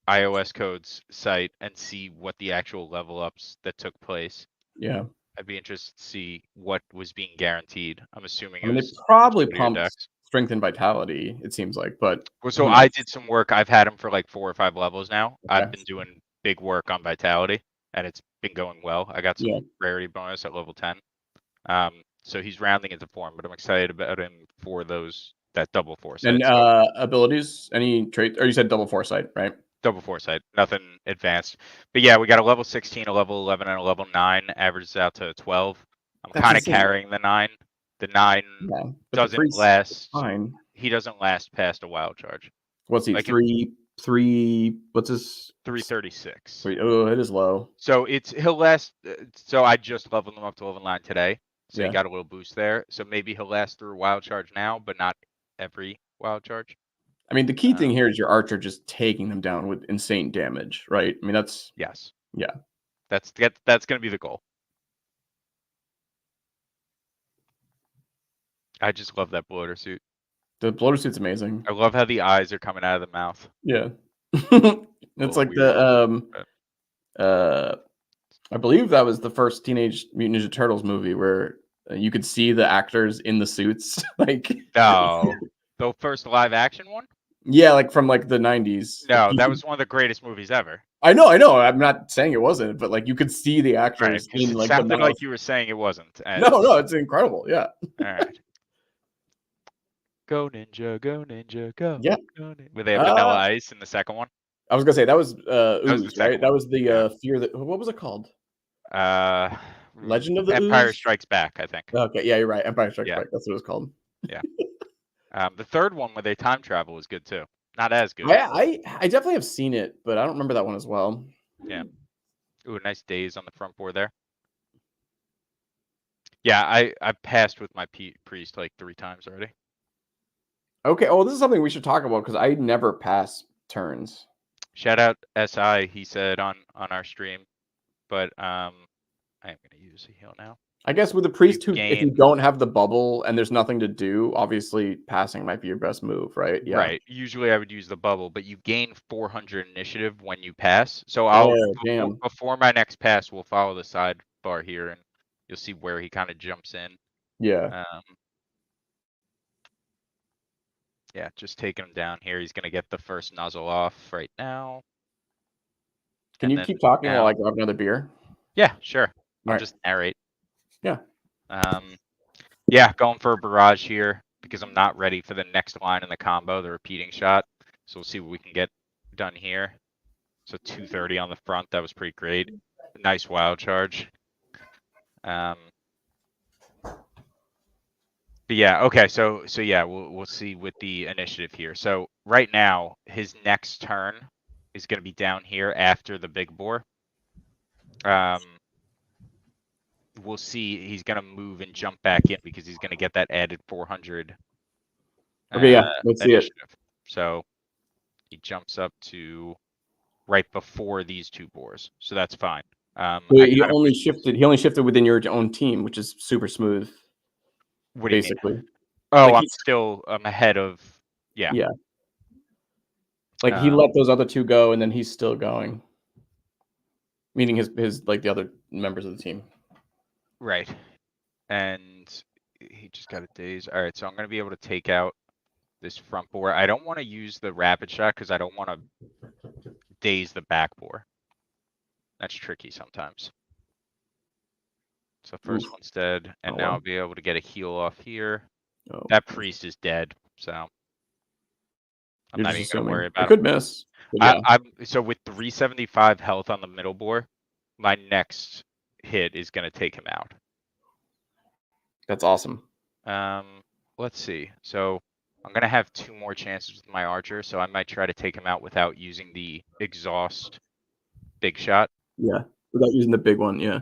Speaker 1: iOS Code's site and see what the actual level ups that took place.
Speaker 3: Yeah.
Speaker 1: I'd be interested to see what was being guaranteed. I'm assuming
Speaker 3: they probably pumped strength and vitality, it seems like, but
Speaker 1: so I did some work. I've had him for like 4 or 5 levels now.
Speaker 3: Okay.
Speaker 1: I've been doing big work on vitality, and it's been going well. I got some rarity bonus at level 10. So he's rounding into form, but I'm excited about him for that double foresight.
Speaker 3: And abilities, any trait, or you said double foresight, right?
Speaker 1: Double foresight, nothing advanced. But yeah, we got a level 16, a level 11, and a level 9, averages out to 12. I'm kind of carrying the 9. The 9 doesn't last.
Speaker 3: Fine.
Speaker 1: He doesn't last past a wild charge.
Speaker 3: What's he? Like three? What's his?
Speaker 1: 336.
Speaker 3: Oh, it is low.
Speaker 1: So he'll last. So I just leveled him up to level 9 today. So he got a little boost there. So maybe he'll last through a wild charge now, but not every wild charge.
Speaker 3: I mean, the key thing here is your archer just taking them down with insane damage, right? I mean, that's
Speaker 1: yes.
Speaker 3: Yeah.
Speaker 1: That's going to be the goal. I just love that bloater suit.
Speaker 3: The bloater suit's amazing.
Speaker 1: I love how the eyes are coming out of the mouth.
Speaker 3: Yeah. It's like I believe that was the first Teenage Mutant Ninja Turtles movie where you could see the actors in the suits. Like
Speaker 1: no, the first live action one.
Speaker 3: Yeah, like from like the 90s.
Speaker 1: No, that was one of the greatest movies ever.
Speaker 3: I know. I'm not saying it wasn't, but like you could see the actors in like
Speaker 1: the mouth. Like you were saying it wasn't.
Speaker 3: No, it's incredible. Yeah.
Speaker 1: All right. Go ninja, go.
Speaker 3: Yeah.
Speaker 1: Go where they have Vanilla Ice in the second one.
Speaker 3: I was gonna say that was Ooze, right? That was the
Speaker 1: yeah.
Speaker 3: fear that. What was it called? Legend of the
Speaker 1: Empire
Speaker 3: Ooze?
Speaker 1: Strikes Back, I think.
Speaker 3: Okay, yeah, you're right. Empire Strikes
Speaker 1: Yeah.
Speaker 3: Back. That's what it was called.
Speaker 1: Yeah. The third one where they time travel was good too. Not as good.
Speaker 3: I definitely have seen it, but I don't remember that one as well.
Speaker 1: Yeah. Ooh, nice days on the front board there. Yeah, I passed with my priest like 3 times already.
Speaker 3: Okay. Oh, this is something we should talk about because I never pass turns.
Speaker 1: Shout out SI, he said on our stream, but I am gonna use a heal now.
Speaker 3: I guess with the priest, who if you
Speaker 1: gain-
Speaker 3: don't have the bubble and there's nothing to do, obviously passing might be your best move, right? Yeah.
Speaker 1: Right. Usually I would use the bubble, but you gain 400 initiative when you pass. So I'll
Speaker 3: Oh, damn.
Speaker 1: before my next pass, we'll follow the sidebar here, and you'll see where he kind of jumps in.
Speaker 3: Yeah.
Speaker 1: Yeah, just taking him down here. He's gonna get the first nuzzle off right now.
Speaker 3: Can
Speaker 1: And
Speaker 3: you
Speaker 1: then
Speaker 3: keep talking
Speaker 1: now-
Speaker 3: while I grab another beer?
Speaker 1: Yeah, sure. I'll
Speaker 3: Alright.
Speaker 1: just narrate.
Speaker 3: Yeah.
Speaker 1: Yeah, going for a barrage here because I'm not ready for the next line in the combo, the repeating shot. So we'll see what we can get done here. So 230 on the front, that was pretty great. Nice wild charge. But yeah, okay, so yeah, we'll see with the initiative here. So right now, his next turn is going to be down here after the big boar. We'll see. He's going to move and jump back in because he's going to get that added 400.
Speaker 3: Okay, yeah, let's see it.
Speaker 1: So he jumps up to right before these 2 boars, so that's fine.
Speaker 3: He only shifted within your own team, which is super smooth.
Speaker 1: What do you mean?
Speaker 3: Basically.
Speaker 1: Oh,
Speaker 3: Like
Speaker 1: I'm ahead of. Yeah.
Speaker 3: Yeah. Like he let those other 2 go, and then he's still going. Meaning his like the other members of the team.
Speaker 1: Right. And he just got a daze. All right, so I'm going to be able to take out this front boar. I don't want to use the rapid shot because I don't want to daze the back boar. That's tricky sometimes. So first one's dead, and now I'll be able to get a heal off here.
Speaker 3: Oh.
Speaker 1: That priest is dead, so I'm not even going to worry about it.
Speaker 3: Could miss. Yeah.
Speaker 1: So with 375 health on the middle boar, my next hit is going to take him out.
Speaker 3: That's awesome.
Speaker 1: Let's see. So I'm going to have 2 more chances with my archer, so I might try to take him out without using the exhaust big shot.
Speaker 3: Yeah, without using the big one, yeah.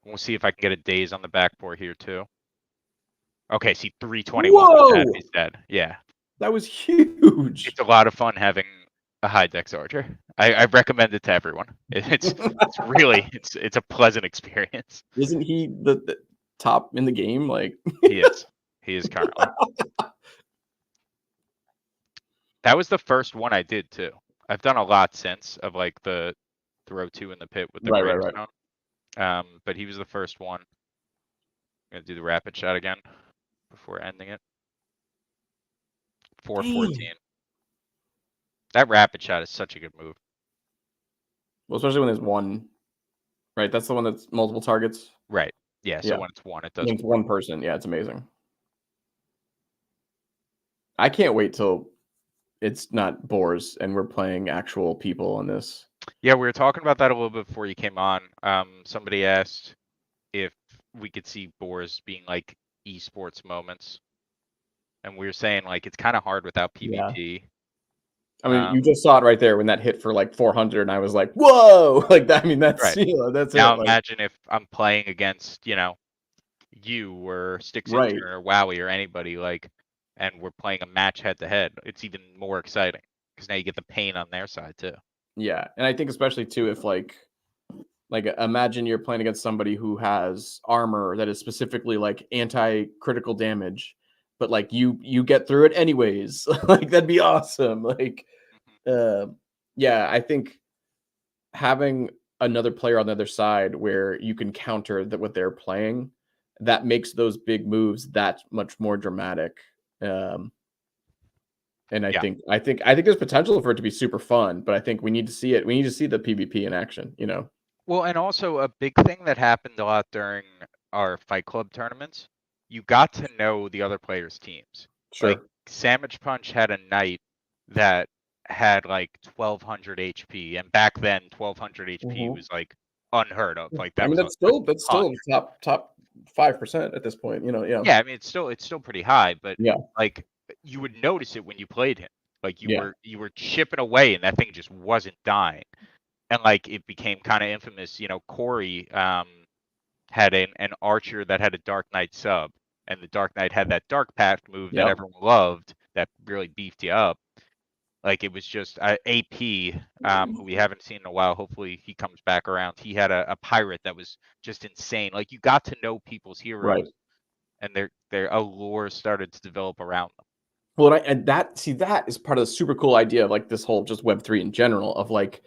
Speaker 1: We'll see if I can get a daze on the back board here too. Okay, see 321 he's dead. Yeah.
Speaker 3: That was huge.
Speaker 1: It's a lot of fun having a high dex archer. I recommend it to everyone. It's really it's a pleasant experience.
Speaker 3: Isn't he the top in the game? Like
Speaker 1: He is currently. That was the first one I did too. I've done a lot since of like the throw 2 in the pit with the gravestone. But he was the first one. I'm gonna do the rapid shot again before ending it. 414. That rapid shot is such a good move.
Speaker 3: Well, especially when there's one. Right, that's the one that's multiple targets.
Speaker 1: Right. Yeah. So when it's one, it does.
Speaker 3: It's one person. Yeah, it's amazing. I can't wait till it's not boars and we're playing actual people on this.
Speaker 1: Yeah, we were talking about that a little bit before you came on. Somebody asked if we could see boars being like esports moments, and we were saying like it's kind of hard without PvP.
Speaker 3: I mean, you just saw it right there when that hit for like 400, and I was like, "Whoa!" Like that. I mean, that's
Speaker 1: right.
Speaker 3: That's
Speaker 1: now.
Speaker 3: it.
Speaker 1: Imagine if I'm playing against you or Sticks or Wowie or anybody and we're playing a match head to head. It's even more exciting because now you get the pain on their side too.
Speaker 3: Yeah, and I think especially too if like imagine you're playing against somebody who has armor that is specifically like anti-critical damage, but like you get through it anyways. Like that'd be awesome. Like yeah, I think having another player on the other side where you can counter what they're playing, that makes those big moves that much more dramatic. And I think there's potential for it to be super fun, but I think we need to see it. We need to see the PvP in action, Well,
Speaker 1: and also a big thing that happened a lot during our Fight Club tournaments, you got to know the other players' teams.
Speaker 3: Sure.
Speaker 1: Like Sandwich Punch had a knight that had like 1200 HP, and back then 1200 HP was like unheard of. Like that
Speaker 3: I mean,
Speaker 1: was
Speaker 3: that's still top 5% at this point. Yeah.
Speaker 1: yeah. I mean, it's still pretty high, but
Speaker 3: Yeah.
Speaker 1: like you would notice it when you played him. Like
Speaker 3: Yeah.
Speaker 1: you were chipping away, and that thing just wasn't dying. And like it became kind of infamous. Corey had an archer that had a Dark Knight sub, and the Dark Knight had that Dark Path move that
Speaker 3: Yep.
Speaker 1: everyone loved, that really beefed you up. Like it was just AP, who we haven't seen in a while. Hopefully he comes back around. He had a pirate that was just insane. Like you got to know people's heroes,
Speaker 3: Right.
Speaker 1: and their allure started to develop around them.
Speaker 3: Well, and that is part of the super cool idea of like this whole just Web3 in general of like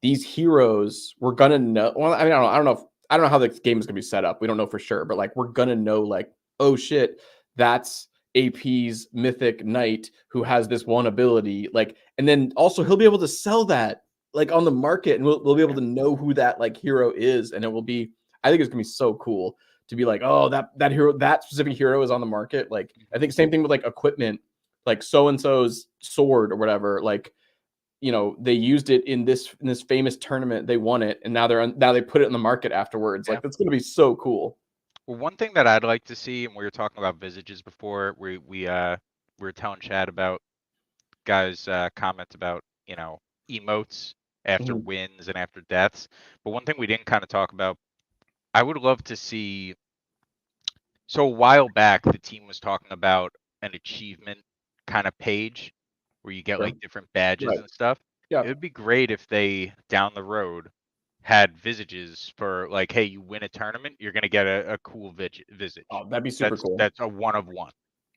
Speaker 3: these heroes we're gonna know. Well, I mean, I don't know how the game is gonna be set up. We don't know for sure, but like we're gonna know like, oh shit, that's AP's mythic knight who has this one ability. Like, and then also he'll be able to sell that like on the market, and we'll be able to know who that like hero is, and it will be. I think it's gonna be so cool to be like, oh, that hero, that specific hero is on the market. Like, I think same thing with like equipment, like so and so's sword or whatever. Like, they used it in this famous tournament, they won it, and now they put it in the market afterwards.
Speaker 1: Yeah.
Speaker 3: Like that's going to be so cool.
Speaker 1: Well, one thing that I'd like to see, and we were talking about visages before, we were telling Chad about guys' comments about emotes after
Speaker 3: Mhm.
Speaker 1: wins and after deaths. But one thing we didn't kind of talk about, I would love to see. So a while back, the team was talking about an achievement kind of page where you get
Speaker 3: Sure.
Speaker 1: like different badges
Speaker 3: Right.
Speaker 1: and stuff.
Speaker 3: Yeah.
Speaker 1: It would be great if they down the road had visages for like, hey, you win a tournament, you're gonna get a cool visage.
Speaker 3: Oh, that'd be super cool.
Speaker 1: That's a one of one.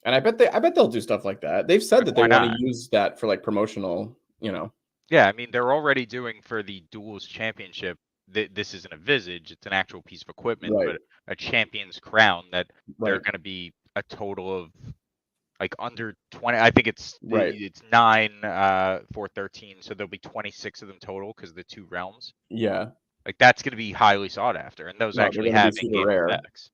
Speaker 3: And I bet they'll do stuff like that. They've said
Speaker 1: Like,
Speaker 3: that they
Speaker 1: why
Speaker 3: want to
Speaker 1: not?
Speaker 3: use that for like promotional,
Speaker 1: Yeah, I mean they're already doing for the duels championship. This isn't a visage; it's an actual piece of equipment,
Speaker 3: Right.
Speaker 1: but a champion's crown that they're
Speaker 3: Right.
Speaker 1: going to be a total of like under 20. I think
Speaker 3: Right.
Speaker 1: it's 9 for 13, so there'll be 26 of them total because the two realms.
Speaker 3: Yeah.
Speaker 1: Like that's going to be highly sought after, and those
Speaker 3: No, they're
Speaker 1: actually
Speaker 3: going to be
Speaker 1: have
Speaker 3: super
Speaker 1: in-game
Speaker 3: rare.
Speaker 1: effects.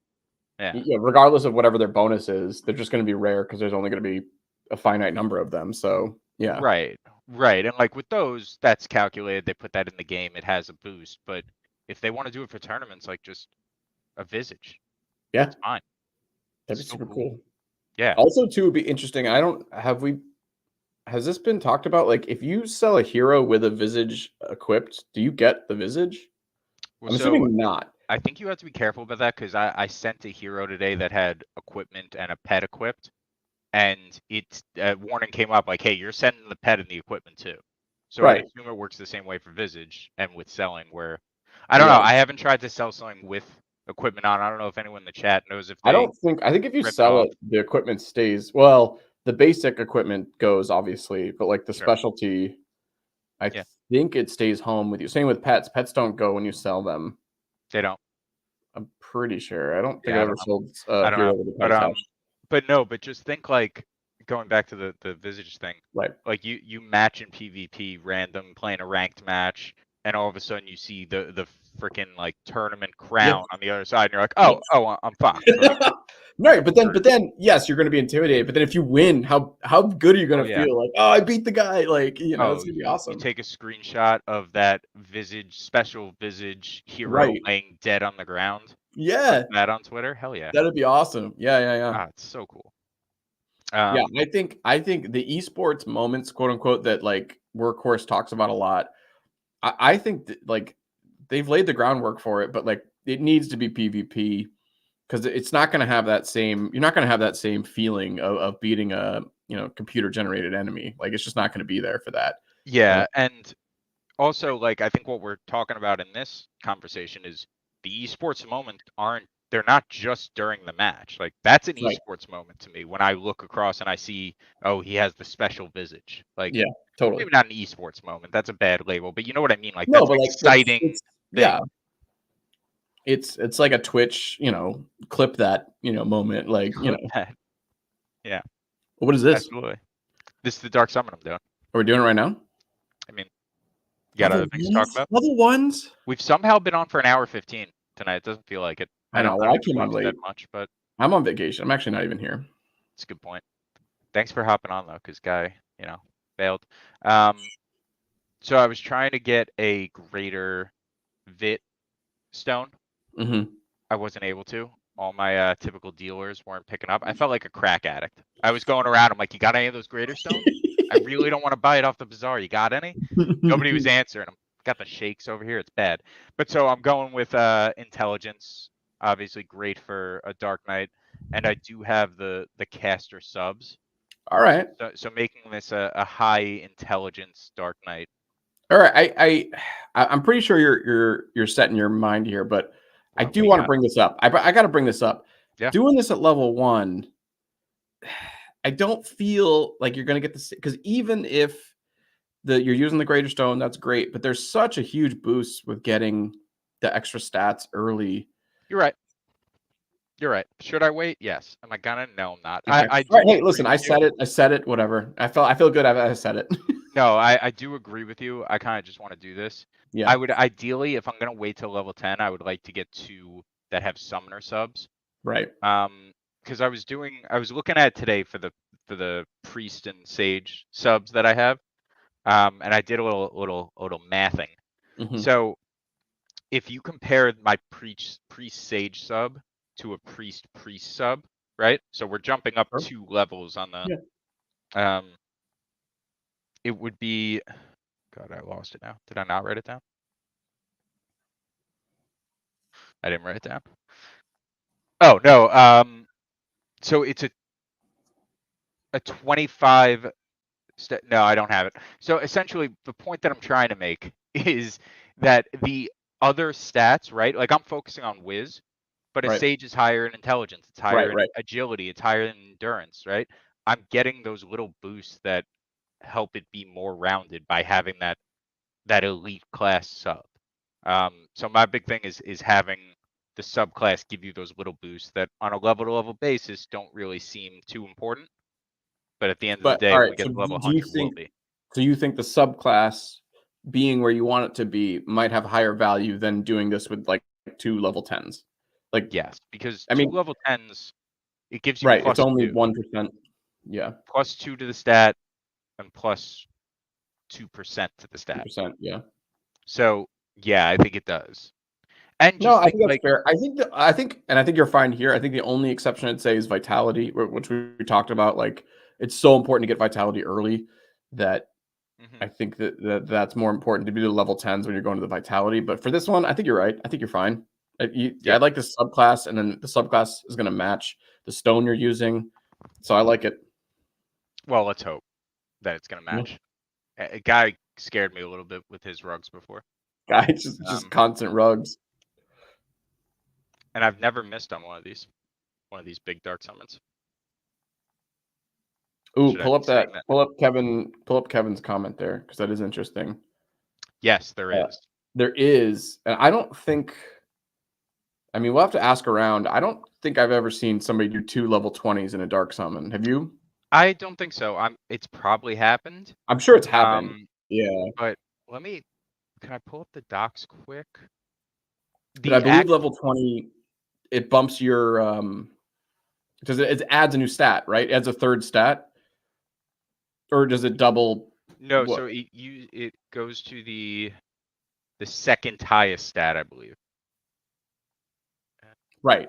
Speaker 1: Yeah.
Speaker 3: Yeah, regardless of whatever their bonus is, they're just going to be rare because there's only going to be a finite number of them. So, yeah.
Speaker 1: Right. Right. And like with those, that's calculated. They put that in the game. It has a boost. But if they want to do it for tournaments, like just a visage,
Speaker 3: Yeah.
Speaker 1: it's fine.
Speaker 3: That'd be
Speaker 1: Still
Speaker 3: super cool.
Speaker 1: Yeah.
Speaker 3: Also, too, would be interesting. Has this been talked about? Like, if you sell a hero with a visage equipped, do you get the visage?
Speaker 1: Well,
Speaker 3: I'm
Speaker 1: so
Speaker 3: assuming not.
Speaker 1: I think you have to be careful about that because I sent a hero today that had equipment and a pet equipped, and it's warning came up like, hey, you're sending the pet and the equipment too. So I
Speaker 3: Right.
Speaker 1: assume it works the same way for visage and with selling. Where I don't know.
Speaker 3: Yeah.
Speaker 1: I haven't tried to sell something with equipment on. I don't know if anyone in the chat knows if
Speaker 3: I
Speaker 1: they
Speaker 3: think if you
Speaker 1: rip it
Speaker 3: sell
Speaker 1: off.
Speaker 3: it, the equipment stays. Well, the basic equipment goes obviously, but like the
Speaker 1: Sure.
Speaker 3: specialty, I
Speaker 1: Yeah.
Speaker 3: think it stays home with you. Same with pets. Pets don't go when you sell them.
Speaker 1: They don't.
Speaker 3: I'm pretty sure. I don't think
Speaker 1: Yeah,
Speaker 3: I've ever sold
Speaker 1: I
Speaker 3: a
Speaker 1: don't
Speaker 3: hero
Speaker 1: know.
Speaker 3: with a pet attached.
Speaker 1: But no, but just think like going back to the visage thing.
Speaker 3: Right.
Speaker 1: Like you match in PvP random playing a ranked match, and all of a sudden you see the freaking like tournament crown on the other side, and you're like, oh, I'm fucked. Like,
Speaker 3: Right, but then yes, you're going to be intimidated. But then if you win, how good are you going to
Speaker 1: yeah.
Speaker 3: feel? Like, oh, I beat the guy. Like, it's going to be
Speaker 1: You
Speaker 3: awesome.
Speaker 1: take a screenshot of that special visage hero
Speaker 3: Right.
Speaker 1: laying dead on the ground.
Speaker 3: Yeah,
Speaker 1: Put that on Twitter. Hell yeah.
Speaker 3: that'd be awesome. Yeah.
Speaker 1: Ah, it's so cool.
Speaker 3: Yeah, I think the esports moments, quote unquote, that like Workhorse talks about a lot. I think that, like they've laid the groundwork for it, but like it needs to be PvP because it's not going to have that same. You're not going to have that same feeling of beating a computer generated enemy. Like it's just not going to be there for that.
Speaker 1: Yeah, and also like I think what we're talking about in this conversation is the esports moment they're not just during the match. Like that's an
Speaker 3: Right.
Speaker 1: esports moment to me when I look across and I see, oh, he has the special visage. Like
Speaker 3: Yeah, totally.
Speaker 1: maybe not an esports moment. That's a bad label, but you know what I mean? Like
Speaker 3: No,
Speaker 1: that's
Speaker 3: but
Speaker 1: an
Speaker 3: like
Speaker 1: exciting thing.
Speaker 3: yeah. It's like a Twitch, clip that, moment, like,
Speaker 1: Yeah,
Speaker 3: what is this?
Speaker 1: absolutely. This is the Dark Summon I'm doing.
Speaker 3: Are we doing it right now?
Speaker 1: I mean, you got other things to talk about?
Speaker 3: Level ones?
Speaker 1: We've somehow been on for an hour 15 tonight. It doesn't feel like it.
Speaker 3: I know.
Speaker 1: don't
Speaker 3: Well, I
Speaker 1: think
Speaker 3: came
Speaker 1: we
Speaker 3: on
Speaker 1: watched that
Speaker 3: late.
Speaker 1: much, but
Speaker 3: I'm on vacation. I'm actually not even here.
Speaker 1: it's a good point. Thanks for hopping on though, because Guy, failed. So I was trying to get a greater VIT stone.
Speaker 3: Mm-hmm.
Speaker 1: I wasn't able to. All my typical dealers weren't picking up. I felt like a crack addict. I was going around. I'm like, you got any of those greater stones? I really don't want to buy it off the bazaar. You got any? Nobody was answering. I'm got the shakes over here. It's bad. But so I'm going with intelligence. Obviously great for a Dark Knight, and I do have the caster subs.
Speaker 3: All right.
Speaker 1: So making this a high intelligence Dark Knight.
Speaker 3: All right. I'm pretty sure you're set in your mind here, but I do want to bring this up. I got to bring this up.
Speaker 1: Yeah.
Speaker 3: Doing this at level 1, I don't feel like you're going to get this, because even if you're using the greater stone, that's great, but there's such a huge boost with getting the extra stats early.
Speaker 1: You're right. You're right. Should I wait? Yes. Am I gonna? No, I'm not.
Speaker 3: Okay.
Speaker 1: I
Speaker 3: right, hey, listen, I said it. Whatever. I feel good. I said it.
Speaker 1: No, I do agree with you. I kind of just want to do this.
Speaker 3: Yeah.
Speaker 1: I would ideally, if I'm gonna wait till level 10, I would like to get 2 that have summoner subs.
Speaker 3: Right.
Speaker 1: Because I was looking at today for the priest and sage subs that I have. And I did a little mathing.
Speaker 3: Mm-hmm.
Speaker 1: So if you compare my priest sage sub to a priest sub, right? So we're jumping up 2 levels on the it would be, God, I lost it now. Did I not write it down? I didn't write it down. Oh no. So it's a 25. No, I don't have it. So essentially, the point that I'm trying to make is that the other stats, right? Like I'm focusing on whiz, but a sage is higher in intelligence, it's higher in agility, it's higher in endurance, right? I'm getting those little boosts that help it be more rounded by having that elite class sub. So my big thing is having the subclass give you those little boosts that on a level to level basis don't really seem too important. But at the end of the day, when we get to level 100, will be.
Speaker 3: So you think the subclass being where you want it to be might have higher value than doing this with like 2 level 10s? Like,
Speaker 1: yes, because
Speaker 3: I mean,
Speaker 1: level 10s, it gives you
Speaker 3: right.
Speaker 1: plus
Speaker 3: It's only
Speaker 1: 2.
Speaker 3: 1%. Yeah.
Speaker 1: Plus 2 to the stat and plus 2% to the stat.
Speaker 3: 2%, yeah.
Speaker 1: So yeah, I think it does. And
Speaker 3: no, I think that's fair. I think you're fine here. I think the only exception I'd say is vitality, which we talked about. Like, it's so important to get vitality early that I think that's more important to be the level 10s when you're going to the vitality. But for this one, I think you're right. I think you're fine. I like the subclass, and then the subclass is going to match the stone you're using. So I like it.
Speaker 1: Well, let's hope that it's going to match. Yeah. A guy scared me a little bit with his rugs before.
Speaker 3: Guy, just constant rugs.
Speaker 1: And I've never missed on one of these big dark summons.
Speaker 3: Ooh, pull up Kevin's comment there, because that is interesting.
Speaker 1: Yes, there is.
Speaker 3: There is, and I don't think. I mean, we'll have to ask around. I don't think I've ever seen somebody do 2 level 20s in a dark summon. Have you?
Speaker 1: I don't think so. It's probably happened.
Speaker 3: I'm sure it's happened. Yeah.
Speaker 1: But can I pull up the docs quick?
Speaker 3: But I believe level 20, it bumps your because it adds a new stat, right? It adds a 3rd stat. Or does it double?
Speaker 1: No, so it goes to the second highest stat, I believe.
Speaker 3: Right.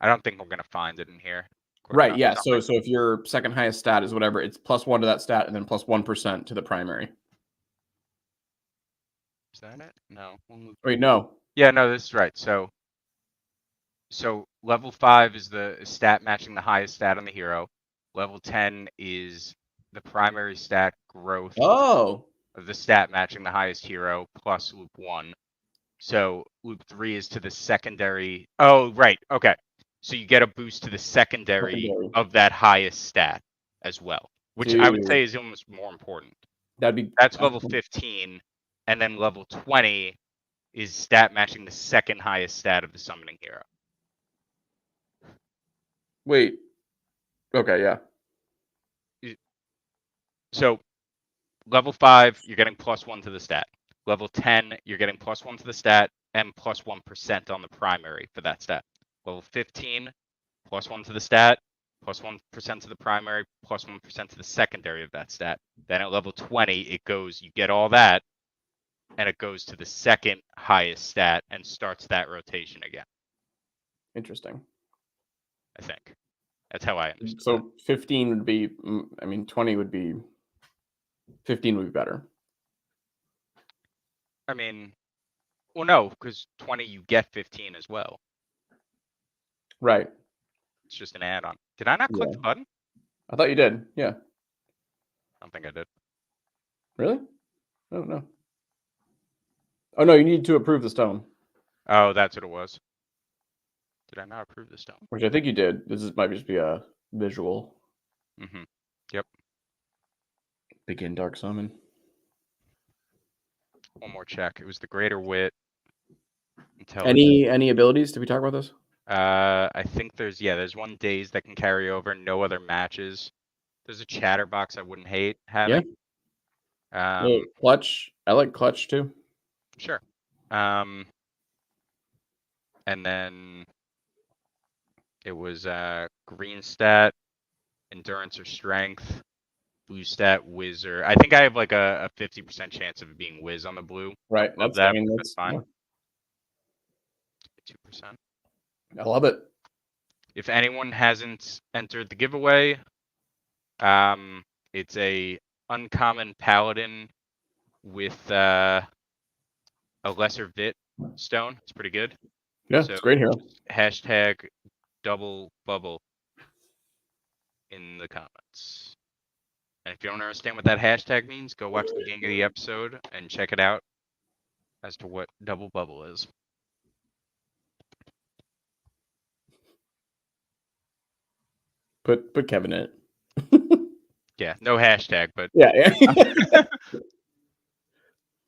Speaker 1: I don't think we're gonna find it in here.
Speaker 3: Right, yeah. So if your second highest stat is whatever, it's +1 to that stat and then plus 1% to the primary.
Speaker 1: Is that it? No.
Speaker 3: Wait, no.
Speaker 1: Yeah, no, this is right. So level 5 is the stat matching the highest stat on the hero. Level 10 is the primary stat growth of the stat matching the highest hero plus loop 1. So loop 3 is to the secondary. Oh, right. Okay. So you get a boost to the secondary of that highest stat as well, which I would say is almost more important. That's level 15, and then level 20 is stat matching the second highest stat of the summoning hero.
Speaker 3: Wait. Okay, yeah.
Speaker 1: So level 5, you're getting +1 to the stat. Level 10, you're getting +1 to the stat and plus 1% on the primary for that stat. Level 15, +1 to the stat, plus 1% to the primary, plus 1% to the secondary of that stat. Then at level 20, it goes, you get all that, and it goes to the second highest stat and starts that rotation again.
Speaker 3: Interesting.
Speaker 1: I think that's how I understood.
Speaker 3: So 15 would be. I mean, 20 would be. 15 would be better.
Speaker 1: I mean, well, no, because 20 you get 15 as well.
Speaker 3: Right.
Speaker 1: It's just an add-on. Did I not click
Speaker 3: Yeah.
Speaker 1: the button?
Speaker 3: I thought you did. Yeah.
Speaker 1: I don't think I did.
Speaker 3: Really? Oh no. Oh no, you need to approve the stone,
Speaker 1: Oh, that's what it was. Did I not approve the stone?
Speaker 3: which I think you did. Might just be a visual.
Speaker 1: Mm-hmm. Yep.
Speaker 3: Begin Dark Summon.
Speaker 1: One more check. It was the Greater Wit. Intelligence.
Speaker 3: Any abilities? Did we talk about this?
Speaker 1: I think there's one days that can carry over. No other matches. There's a chatterbox I wouldn't hate having.
Speaker 3: Clutch. I like clutch too.
Speaker 1: Sure. And then it was green stat, endurance or strength, blue stat, whiz or I think I have like a 50% chance of it being whiz on the blue.
Speaker 3: Right.
Speaker 1: Love that. That's fine. 2%.
Speaker 3: I love it.
Speaker 1: If anyone hasn't entered the giveaway, it's a uncommon paladin with a lesser vit stone. It's pretty good.
Speaker 3: Yeah,
Speaker 1: So
Speaker 3: it's a great hero.
Speaker 1: Hashtag double bubble in the comments. And if you don't understand what that hashtag means, go watch the beginning of the episode and check it out as to what double bubble is.
Speaker 3: Put Kevin in it.
Speaker 1: Yeah, no hashtag, but
Speaker 3: Yeah.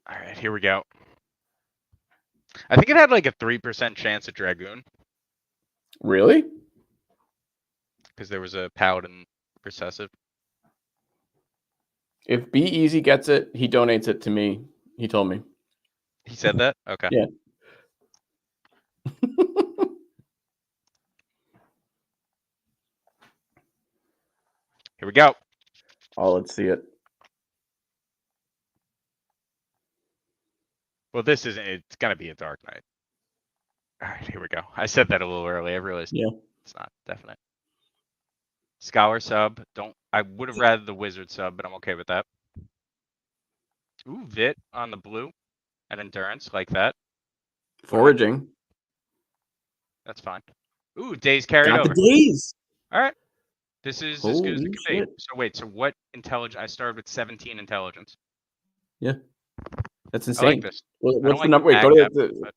Speaker 1: all right, here we go. I think it had like a 3% chance at Dragoon
Speaker 3: Really?
Speaker 1: because there was a paladin recessive.
Speaker 3: If Be Easy gets it, he donates it to me. He told me.
Speaker 1: He said that? Okay.
Speaker 3: Yeah.
Speaker 1: Here we go.
Speaker 3: Oh, let's see it.
Speaker 1: Well, this isn't. It's gonna be a Dark Knight. All right, here we go. I said that a little early. I realized it's not definite. Scholar sub. I would have rather the wizard sub, but I'm okay with that. Ooh, Vit on the blue and endurance like that.
Speaker 3: Foraging.
Speaker 1: That's fine. Ooh, days carried
Speaker 3: Got
Speaker 1: over.
Speaker 3: the days.
Speaker 1: All right. This is as good as it
Speaker 3: Holy
Speaker 1: can
Speaker 3: shit.
Speaker 1: be. So wait, so what intelligence? I started with 17 intelligence.
Speaker 3: Yeah.
Speaker 1: I
Speaker 3: That's
Speaker 1: like
Speaker 3: insane.
Speaker 1: this.
Speaker 3: What's the number? Wait, go to the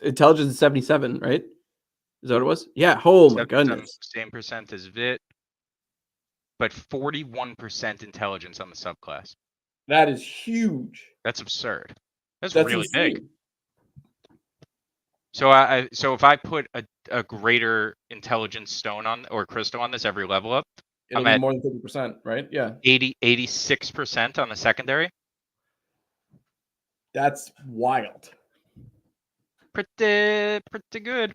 Speaker 3: intelligence is 77, right? Is that what it was? Yeah. Oh my goodness.
Speaker 1: Same percent as Vit, but 41% intelligence on the subclass.
Speaker 3: That is huge.
Speaker 1: That's absurd. That's really
Speaker 3: insane.
Speaker 1: big. So so if I put a greater intelligence stone on or crystal on this every level up,
Speaker 3: It'll be more than 50%, right? Yeah.
Speaker 1: 86% on the secondary.
Speaker 3: That's wild.
Speaker 1: Pretty good.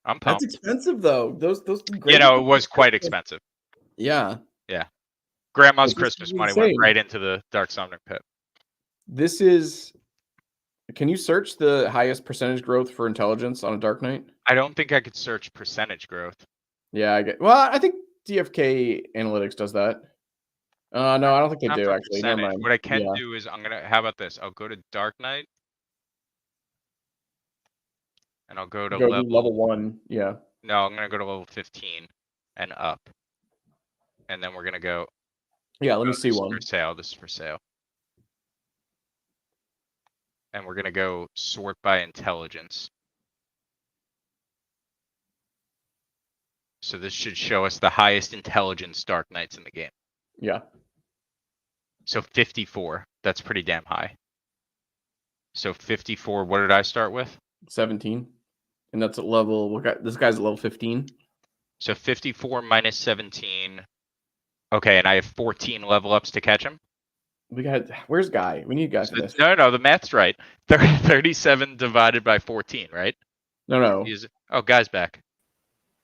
Speaker 1: I'm pumped.
Speaker 3: That's expensive though. Those
Speaker 1: it was quite expensive.
Speaker 3: Yeah.
Speaker 1: Yeah. Grandma's
Speaker 3: This
Speaker 1: Christmas
Speaker 3: is
Speaker 1: money
Speaker 3: insane.
Speaker 1: went right into the Dark Summoning Pit.
Speaker 3: This is. Can you search the highest percentage growth for intelligence on a Dark Knight?
Speaker 1: I don't think I could search percentage growth.
Speaker 3: Yeah, well, I think DFK Analytics does that. No, I don't think they
Speaker 1: Not
Speaker 3: do
Speaker 1: for
Speaker 3: actually. Never
Speaker 1: percentage.
Speaker 3: mind.
Speaker 1: What I can do is how about this? I'll go to Dark Knight. And I'll go to
Speaker 3: level 1. Yeah.
Speaker 1: No, I'm gonna go to level 15 and up. And then we're gonna go.
Speaker 3: Yeah, let me see one.
Speaker 1: For sale. This is for sale. And we're gonna go sort by intelligence. So this should show us the highest intelligence Dark Knights in the game.
Speaker 3: Yeah. So
Speaker 1: 54. That's pretty damn high. So 54. What did I start with?
Speaker 3: 17. And that's at level. This guy's at level 15.
Speaker 1: So 54 minus 17. Okay, and I have 14 level ups to catch him.
Speaker 3: Where's Guy? We need Guy for this.
Speaker 1: No, the math's right. 37 divided by 14, right?
Speaker 3: No.
Speaker 1: Guy's back.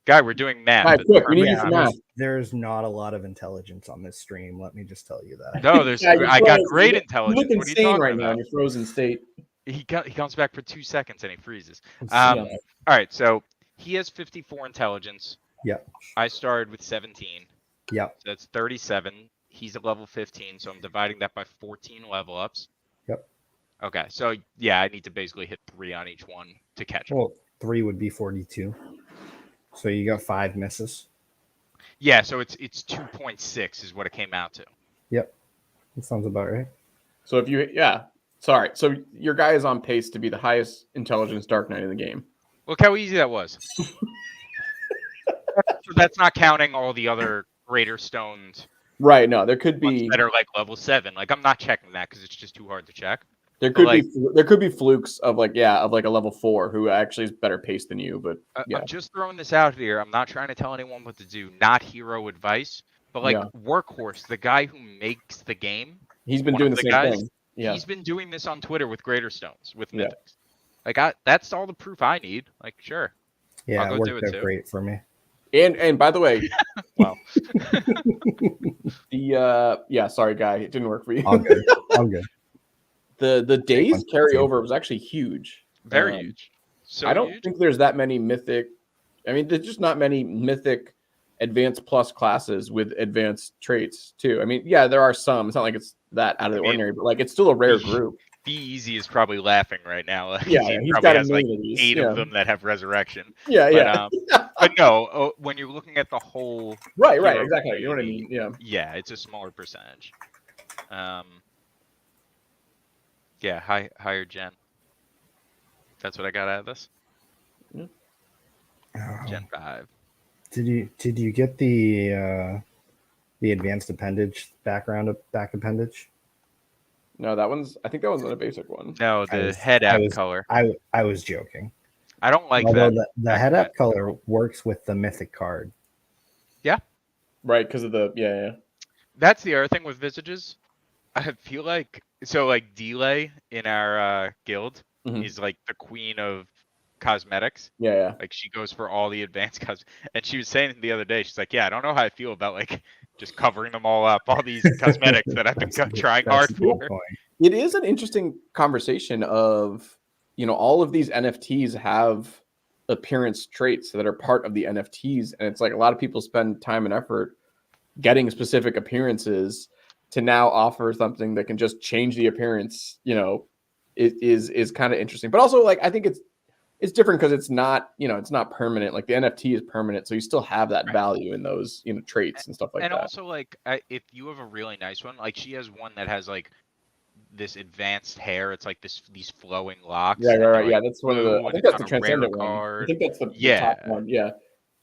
Speaker 1: Guy, we're doing math.
Speaker 3: All right, quick, we need
Speaker 2: Yeah,
Speaker 3: some math.
Speaker 2: there's not a lot of intelligence on this stream. Let me just tell you that.
Speaker 1: No, there's.
Speaker 3: Yeah, you're
Speaker 1: I got
Speaker 3: frozen.
Speaker 1: great
Speaker 3: You
Speaker 1: intelligence.
Speaker 3: look
Speaker 1: What are you
Speaker 3: insane
Speaker 1: talking
Speaker 3: right now in
Speaker 1: about?
Speaker 3: your frozen state.
Speaker 1: He comes back for 2 seconds and he freezes.
Speaker 3: Yeah.
Speaker 1: All right, so he has 54 intelligence.
Speaker 2: Yep.
Speaker 1: I started with 17.
Speaker 2: Yep.
Speaker 1: So that's 37. He's at level 15, so I'm dividing that by 14 level ups.
Speaker 2: Yep.
Speaker 1: Okay, so yeah, I need to basically hit 3 on each one to catch him.
Speaker 2: Well, 3 would be 42. So you got 5 misses.
Speaker 1: Yeah, so it's 2.6 is what it came out to.
Speaker 2: Yep. That sounds about right.
Speaker 3: So if you, so your guy is on pace to be the highest intelligence Dark Knight in the game.
Speaker 1: Look how easy that was. So that's not counting all the other greater stones.
Speaker 3: Right. No, there could be
Speaker 1: that are like level 7. Like I'm not checking that because it's just too hard to check.
Speaker 3: There could be flukes of like a level 4 who actually is better paced than you. But yeah.
Speaker 1: I'm just throwing this out here. I'm not trying to tell anyone what to do. Not hero advice, but like Workhorse, the guy who makes the game.
Speaker 3: He's been doing the same thing. Yeah.
Speaker 1: He's been doing this on Twitter with Greater Stones, with Mythics. Like that's all the proof I need. Like sure.
Speaker 2: Yeah,
Speaker 1: I'll go
Speaker 2: it
Speaker 1: do
Speaker 2: worked
Speaker 1: it
Speaker 2: out
Speaker 1: too.
Speaker 2: great for me.
Speaker 3: And by the way,
Speaker 1: wow.
Speaker 3: Sorry, guy, it didn't work for you.
Speaker 2: All good. All good.
Speaker 3: The days carryover was actually huge.
Speaker 1: Very huge. So
Speaker 3: I don't think there's that many mythic. I mean, there's just not many mythic advanced plus classes with advanced traits too. I mean, yeah, there are some. It's not like it's that out of the ordinary, but like it's still a rare group.
Speaker 1: Be Easy is probably laughing right now. Like,
Speaker 3: Yeah,
Speaker 1: he
Speaker 3: he's
Speaker 1: probably
Speaker 3: got
Speaker 1: has like 8
Speaker 3: immunities,
Speaker 1: of them that have resurrection.
Speaker 3: Yeah.
Speaker 1: But no, when you're looking at the whole
Speaker 3: Right,
Speaker 1: hero
Speaker 3: exactly.
Speaker 1: community,
Speaker 3: You know what I mean? Yeah.
Speaker 1: Yeah, it's a smaller percentage. Yeah, higher gen. That's what I got out of this. Gen 5.
Speaker 2: Did you get the advanced appendage back appendage?
Speaker 3: No, I think that one's not a basic one.
Speaker 1: No, the head app color.
Speaker 2: I was joking.
Speaker 1: I don't like
Speaker 2: Although
Speaker 1: that.
Speaker 2: The head app color works with the mythic card.
Speaker 3: Yeah. Right, because of the
Speaker 1: That's the other thing with visages. I feel like Delay in our guild is like the queen of cosmetics.
Speaker 3: Yeah.
Speaker 1: Like she goes for all the advanced and she was saying the other day, she's like, yeah, I don't know how I feel about like just covering them all up, all these cosmetics that I've been trying hard for.
Speaker 3: It is an interesting conversation of, all of these NFTs have appearance traits that are part of the NFTs. And it's like a lot of people spend time and effort getting specific appearances to now offer something that can just change the appearance, it is kind of interesting. But also like, I think it's different because it's not, it's not permanent. Like the NFT is permanent. So you still have that value in those, traits and stuff like that.
Speaker 1: And also like, if you have a really nice one, like she has one that has like this advanced hair. It's like these flowing locks.
Speaker 3: Right.
Speaker 1: Like,
Speaker 3: yeah. That's one of the, I think that's the transcendent one. I think that's the top one. Yeah.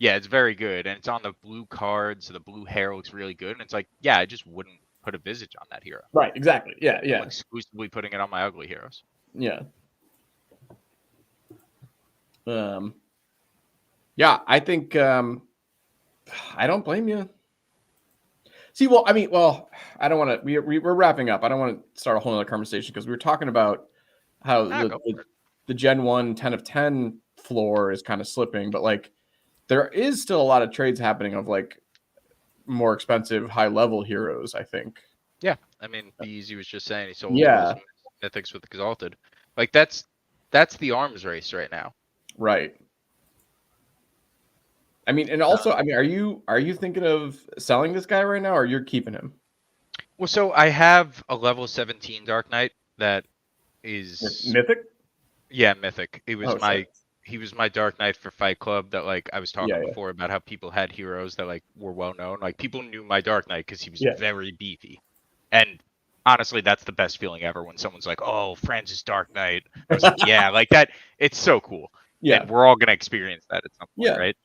Speaker 1: Yeah. It's very good. And it's on the blue card. So the blue hair looks really good. And it's like, yeah, I just wouldn't put a visage on that hero.
Speaker 3: Right. Exactly. Yeah.
Speaker 1: I'm exclusively putting it on my ugly heroes.
Speaker 3: Yeah. Yeah, I think I don't blame you. See, I don't want to. We're wrapping up. I don't want to start a whole other conversation because we were talking about how the Gen 1 10 of 10 floor is kind of slipping, but like there is still a lot of trades happening of like more expensive, high level heroes. I think.
Speaker 1: Yeah, I mean, Easy was just saying he sold mythics with Exalted. Like that's the arms race right now.
Speaker 3: Right. I mean, and also, are you thinking of selling this guy right now, or you're keeping him?
Speaker 1: Well, so I have a level 17 Dark Knight that is
Speaker 3: mythic.
Speaker 1: Yeah, mythic. He was my Dark Knight for Fight Club. That like I was talking before about how people had heroes that like were well known. Like people knew my Dark Knight because he was very beefy, and honestly, that's the best feeling ever when someone's like, "Oh, Franz's Dark Knight." I was like, yeah, like that. It's so cool. Yeah, and we're all gonna experience that at some point, right?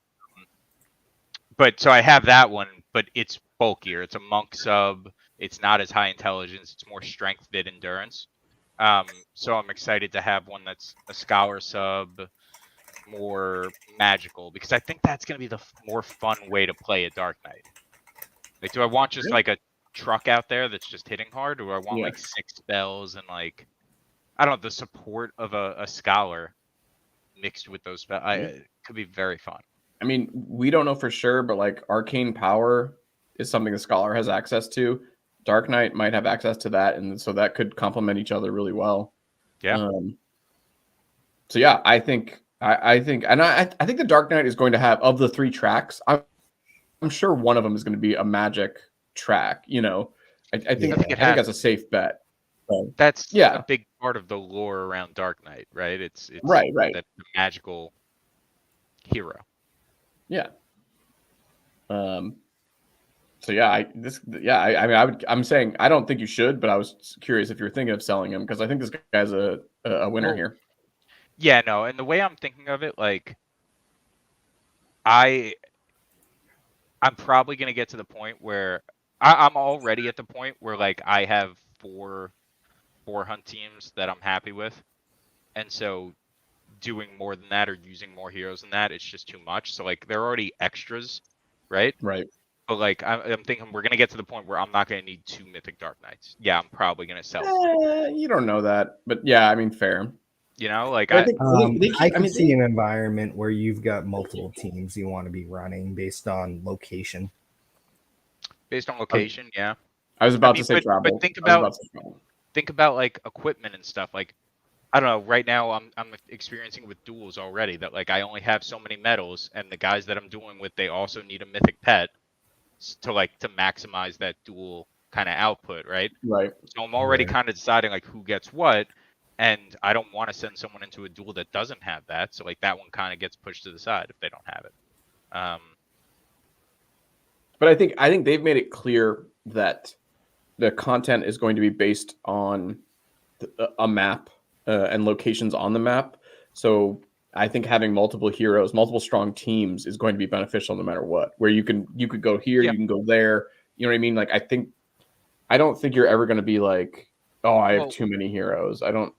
Speaker 1: But so I have that one, but it's bulkier. It's a monk sub. It's not as high intelligence. It's more strength, bit, endurance. So I'm excited to have one that's a scholar sub, more magical, because I think that's gonna be the more fun way to play a Dark Knight. Like, do I want just like a truck out there that's just hitting hard, or do I want like 6 spells and like I don't know, the support of a scholar mixed with those spells? It could be very fun.
Speaker 3: I mean, we don't know for sure, but like arcane power is something the scholar has access to. Dark Knight might have access to that, and so that could complement each other really well.
Speaker 1: Yeah.
Speaker 3: So yeah, I think I think the Dark Knight is going to have, of the 3 tracks, I'm sure one of them is going to be a magic track. You know, I think
Speaker 1: I think it
Speaker 3: I think
Speaker 1: has
Speaker 3: that's a
Speaker 1: to be.
Speaker 3: safe bet. So,
Speaker 1: That's
Speaker 3: yeah,
Speaker 1: a big part of the lore around Dark Knight, right? It's
Speaker 3: right.
Speaker 1: the magical hero.
Speaker 3: Yeah. So yeah, I mean, I'm saying I don't think you should, but I was curious if you're thinking of selling him, because I think this guy's a winner
Speaker 1: Well,
Speaker 3: here.
Speaker 1: yeah, no, and the way I'm thinking of it, like I'm probably gonna get to the point where I'm already at the point where like I have four hunt teams that I'm happy with, and so doing more than that or using more heroes than that, it's just too much. So like they're already extras, right?
Speaker 3: Right.
Speaker 1: But like I'm thinking we're gonna get to the point where I'm not gonna need 2 Mythic Dark Knights. Yeah, I'm probably gonna sell one.
Speaker 3: You don't know that, but yeah, I mean, fair.
Speaker 1: You know, like
Speaker 3: But I think
Speaker 2: I can see an environment where you've got multiple teams you want to be running based on location.
Speaker 1: based on location, yeah.
Speaker 3: I was about to
Speaker 1: mean,
Speaker 3: say travel.
Speaker 1: but think about like equipment and stuff. Like I don't know. Right now, I'm experiencing with duels already that like I only have so many medals, and the guys that I'm dueling with, they also need a mythic pet to maximize that duel kind of output, right?
Speaker 3: Right.
Speaker 1: So I'm already
Speaker 2: Right.
Speaker 1: kind of deciding like who gets what, and I don't want to send someone into a duel that doesn't have that. So like that one kind of gets pushed to the side if they don't have it.
Speaker 3: But I think they've made it clear that the content is going to be based on a map and locations on the map. So I think having multiple heroes, multiple strong teams is going to be beneficial no matter what. Where you could go here,
Speaker 1: Yeah.
Speaker 3: you can go there. You know what I mean? Like I don't think you're ever going to be like, oh, I have too many heroes. I don't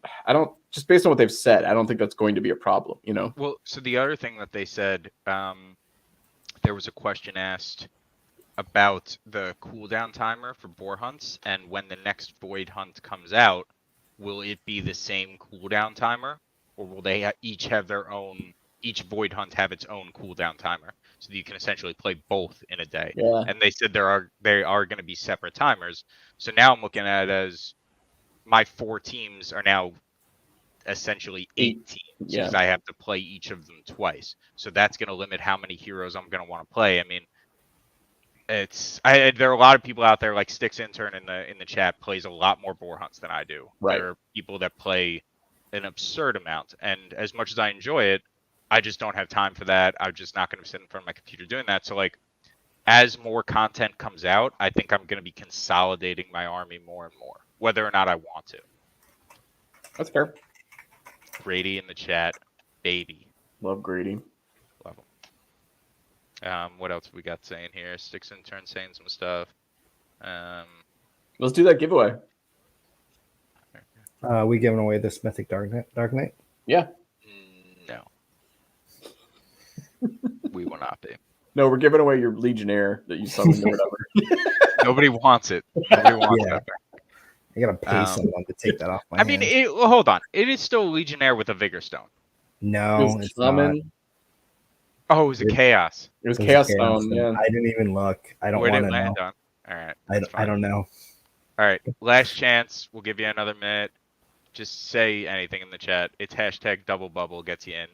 Speaker 3: just based on what they've said, I don't think that's going to be a problem. You know?
Speaker 1: Well, so the other thing that they said, there was a question asked about the cooldown timer for boar hunts, and when the next void hunt comes out, will it be the same cooldown timer, or will they each have their own? Each void hunt have its own cooldown timer, so that you can essentially play both in a day.
Speaker 3: Yeah.
Speaker 1: And they said they are going to be separate timers. So now I'm looking at it as my 4 teams are now essentially 8 teams because I have to play each of them twice. So that's going to limit how many heroes I'm going to want to play. I mean, there are a lot of people out there, like Sticks Intern in the chat plays a lot more boar hunts than I do.
Speaker 3: Right.
Speaker 1: There are people that play an absurd amount, and as much as I enjoy it, I just don't have time for that. I'm just not going to sit in front of my computer doing that. So like, as more content comes out, I think I'm going to be consolidating my army more and more, whether or not I want to.
Speaker 3: That's fair.
Speaker 1: Grady in the chat, baby.
Speaker 3: Love Grady.
Speaker 1: Love him. What else we got saying here? Sticks Intern saying some stuff.
Speaker 3: Let's do that giveaway.
Speaker 2: We giving away this Mythic Dark Knight?
Speaker 3: Yeah.
Speaker 1: No. We will not be.
Speaker 3: No, we're giving away your Legionnaire that you summoned or whatever.
Speaker 1: Nobody wants it. Nobody wants that.
Speaker 2: I gotta pay someone to take that off my hand.
Speaker 1: Well, hold on. It is still a Legionnaire with a Vigor Stone.
Speaker 2: No, it's not.
Speaker 1: Oh, it was a Chaos.
Speaker 3: It was Chaos Stone. Yeah.
Speaker 2: I didn't even look. I don't want to know.
Speaker 1: On? All right.
Speaker 2: I don't know.
Speaker 1: All right. Last chance. We'll give you another minute. Just say anything in the chat. It's hashtag double bubble gets you in.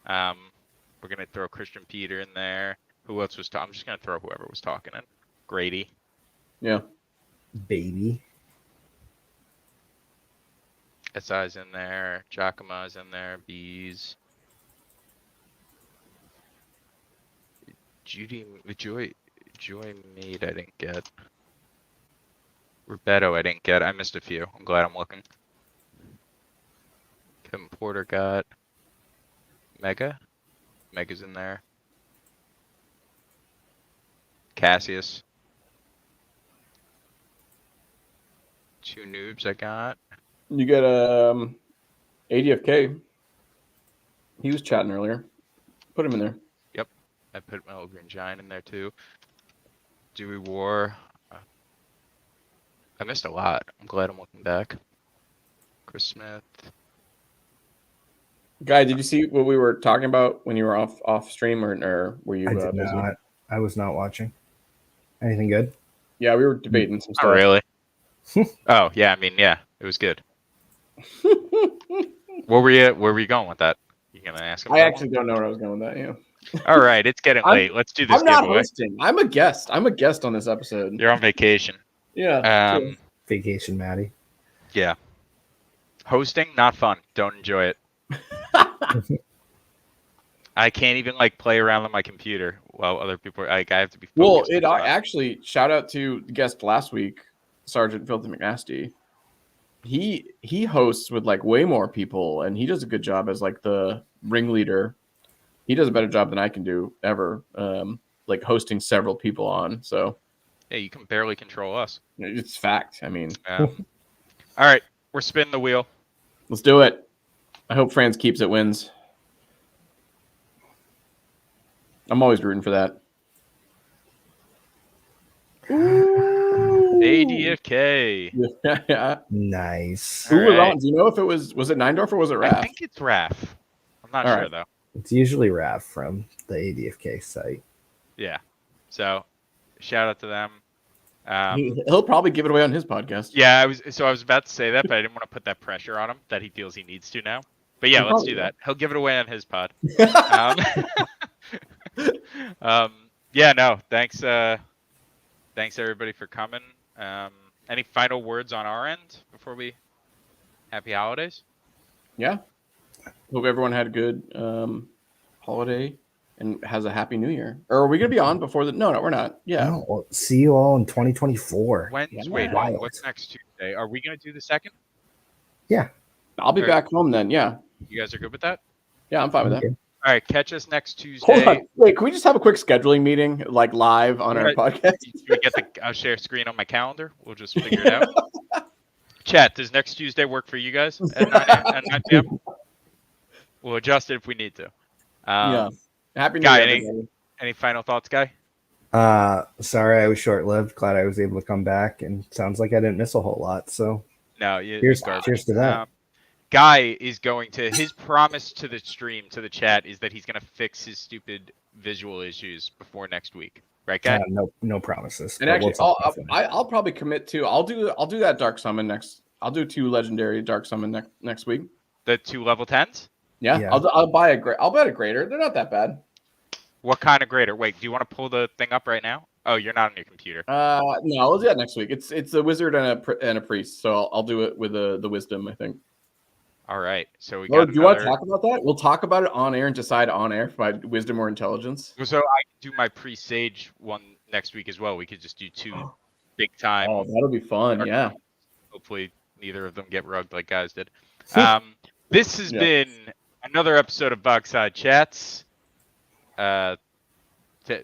Speaker 1: We're gonna throw Christian Peter in there. Who else was talking? I'm just gonna throw whoever was talking in. Grady.
Speaker 3: Yeah.
Speaker 2: Baby.
Speaker 1: SI's in there. Giacomo's in there. Bees. Joy Maid I didn't get. Roberto I didn't get. I missed a few. I'm glad I'm looking. Kevin Porter got Mega. Mega's in there. Cassius. 2 noobs I got.
Speaker 3: You get ADFK. He was chatting earlier. Put him in there.
Speaker 1: Yep. I put Metal Green Giant in there too. Dewey War. I missed a lot. I'm glad I'm looking back. Chris Smith.
Speaker 3: Guy, did you see what we were talking about when you were off stream, or were you
Speaker 2: I did
Speaker 3: busy?
Speaker 2: not. I was not watching. Anything good?
Speaker 3: Yeah, we were debating some
Speaker 1: Not
Speaker 3: stuff.
Speaker 1: really. Oh yeah, I mean, yeah, it was good. Where were you going with that? You gonna ask him?
Speaker 3: I actually don't know where I was going with that. Yeah.
Speaker 1: All right, it's getting late. Let's do this
Speaker 3: I'm not
Speaker 1: giveaway.
Speaker 3: hosting. I'm a guest. I'm a guest on this episode.
Speaker 1: You're on vacation.
Speaker 3: Yeah.
Speaker 2: Vacation, Maddie.
Speaker 1: Yeah. Hosting, not fun. Don't enjoy it. I can't even like play around on my computer while other people are like, I have to be focused.
Speaker 3: Well, actually, shout out to the guest last week, Sergeant Filthy McNasty. He hosts with like way more people, and he does a good job as like the ringleader. He does a better job than I can do ever, like hosting several people on. So
Speaker 1: yeah, you can barely control us.
Speaker 3: it's fact. I mean,
Speaker 1: All right, we're spinning the wheel.
Speaker 3: let's do it. I hope Franz keeps it wins. I'm always rooting for that.
Speaker 1: ADFK.
Speaker 3: Yeah.
Speaker 2: Nice.
Speaker 3: Who was
Speaker 1: Alright.
Speaker 3: on? Do you know if it was it Neindorf or was it
Speaker 1: I
Speaker 3: Raph?
Speaker 1: think it's Raph. I'm not
Speaker 3: All
Speaker 1: sure
Speaker 3: right.
Speaker 1: though.
Speaker 2: It's usually Rav from the ADFK site.
Speaker 1: Yeah. So shout out to them.
Speaker 3: He'll probably give it away on his podcast.
Speaker 1: Yeah, I was about to say that, but I didn't want to put that pressure on him that he feels he needs to now. But yeah,
Speaker 3: He
Speaker 1: let's
Speaker 3: probably
Speaker 1: do
Speaker 3: will.
Speaker 1: that. He'll give it away on his pod. Yeah, no, thanks everybody for coming. Any final words on our end before we happy holidays?
Speaker 3: Yeah. Hope everyone had a good holiday and has a happy new year. Or are we gonna be on before the? No, we're not. Yeah.
Speaker 2: No, well, see you all in 2024.
Speaker 1: Wait,
Speaker 2: Wild.
Speaker 1: what's next Tuesday? Are we gonna do the second?
Speaker 2: Yeah.
Speaker 3: I'll be
Speaker 1: All right.
Speaker 3: back home then. Yeah.
Speaker 1: You guys are good with that?
Speaker 3: Yeah, I'm fine with that.
Speaker 2: Okay.
Speaker 1: All right, catch us next
Speaker 3: Hold
Speaker 1: Tuesday.
Speaker 3: on. Wait, can we just have a quick scheduling meeting, like live on our
Speaker 1: Right.
Speaker 3: podcast?
Speaker 1: Should we get I'll share screen on my calendar. We'll just figure it out. Chat, does next Tuesday work for you guys at 9 p.m.? We'll adjust it if we need to.
Speaker 3: Yeah. Happy New
Speaker 1: Guy,
Speaker 3: Year, everybody.
Speaker 1: any final thoughts, Guy?
Speaker 2: Sorry I was short-lived. Glad I was able to come back, and sounds like I didn't miss a whole lot. So
Speaker 1: No,
Speaker 2: cheers to that.
Speaker 1: Guy is going to, his promise to the stream, to the chat, is that he's going to fix his stupid visual issues before next week. Right, Guy?
Speaker 2: No promises.
Speaker 3: And
Speaker 2: but
Speaker 3: actually,
Speaker 2: we'll talk about that.
Speaker 3: I'll probably commit to. I'll do that Dark Summon next. I'll do 2 legendary Dark Summon next week.
Speaker 1: The 2 level 10s?
Speaker 3: Yeah.
Speaker 2: Yeah.
Speaker 3: I'll buy I'll bet a greater. They're not that bad.
Speaker 1: What kind of greater? Wait, do you want to pull the thing up right now? Oh, you're not on your computer.
Speaker 3: No, I'll do that next week. It's a wizard and a priest, so I'll do it with the wisdom, I think.
Speaker 1: All right. So we
Speaker 3: Or
Speaker 1: got
Speaker 3: do you want to
Speaker 1: another-
Speaker 3: talk about that? We'll talk about it on air and decide on air by wisdom or intelligence.
Speaker 1: So I can do my pre-sage one next week as well. We could just do 2 big time.
Speaker 3: Oh, that'll be fun. Yeah.
Speaker 1: Hopefully neither of them get rugged like guys did. This has
Speaker 3: Yeah.
Speaker 1: been another episode of Bogside Chats.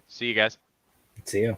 Speaker 1: See you guys.
Speaker 2: See you.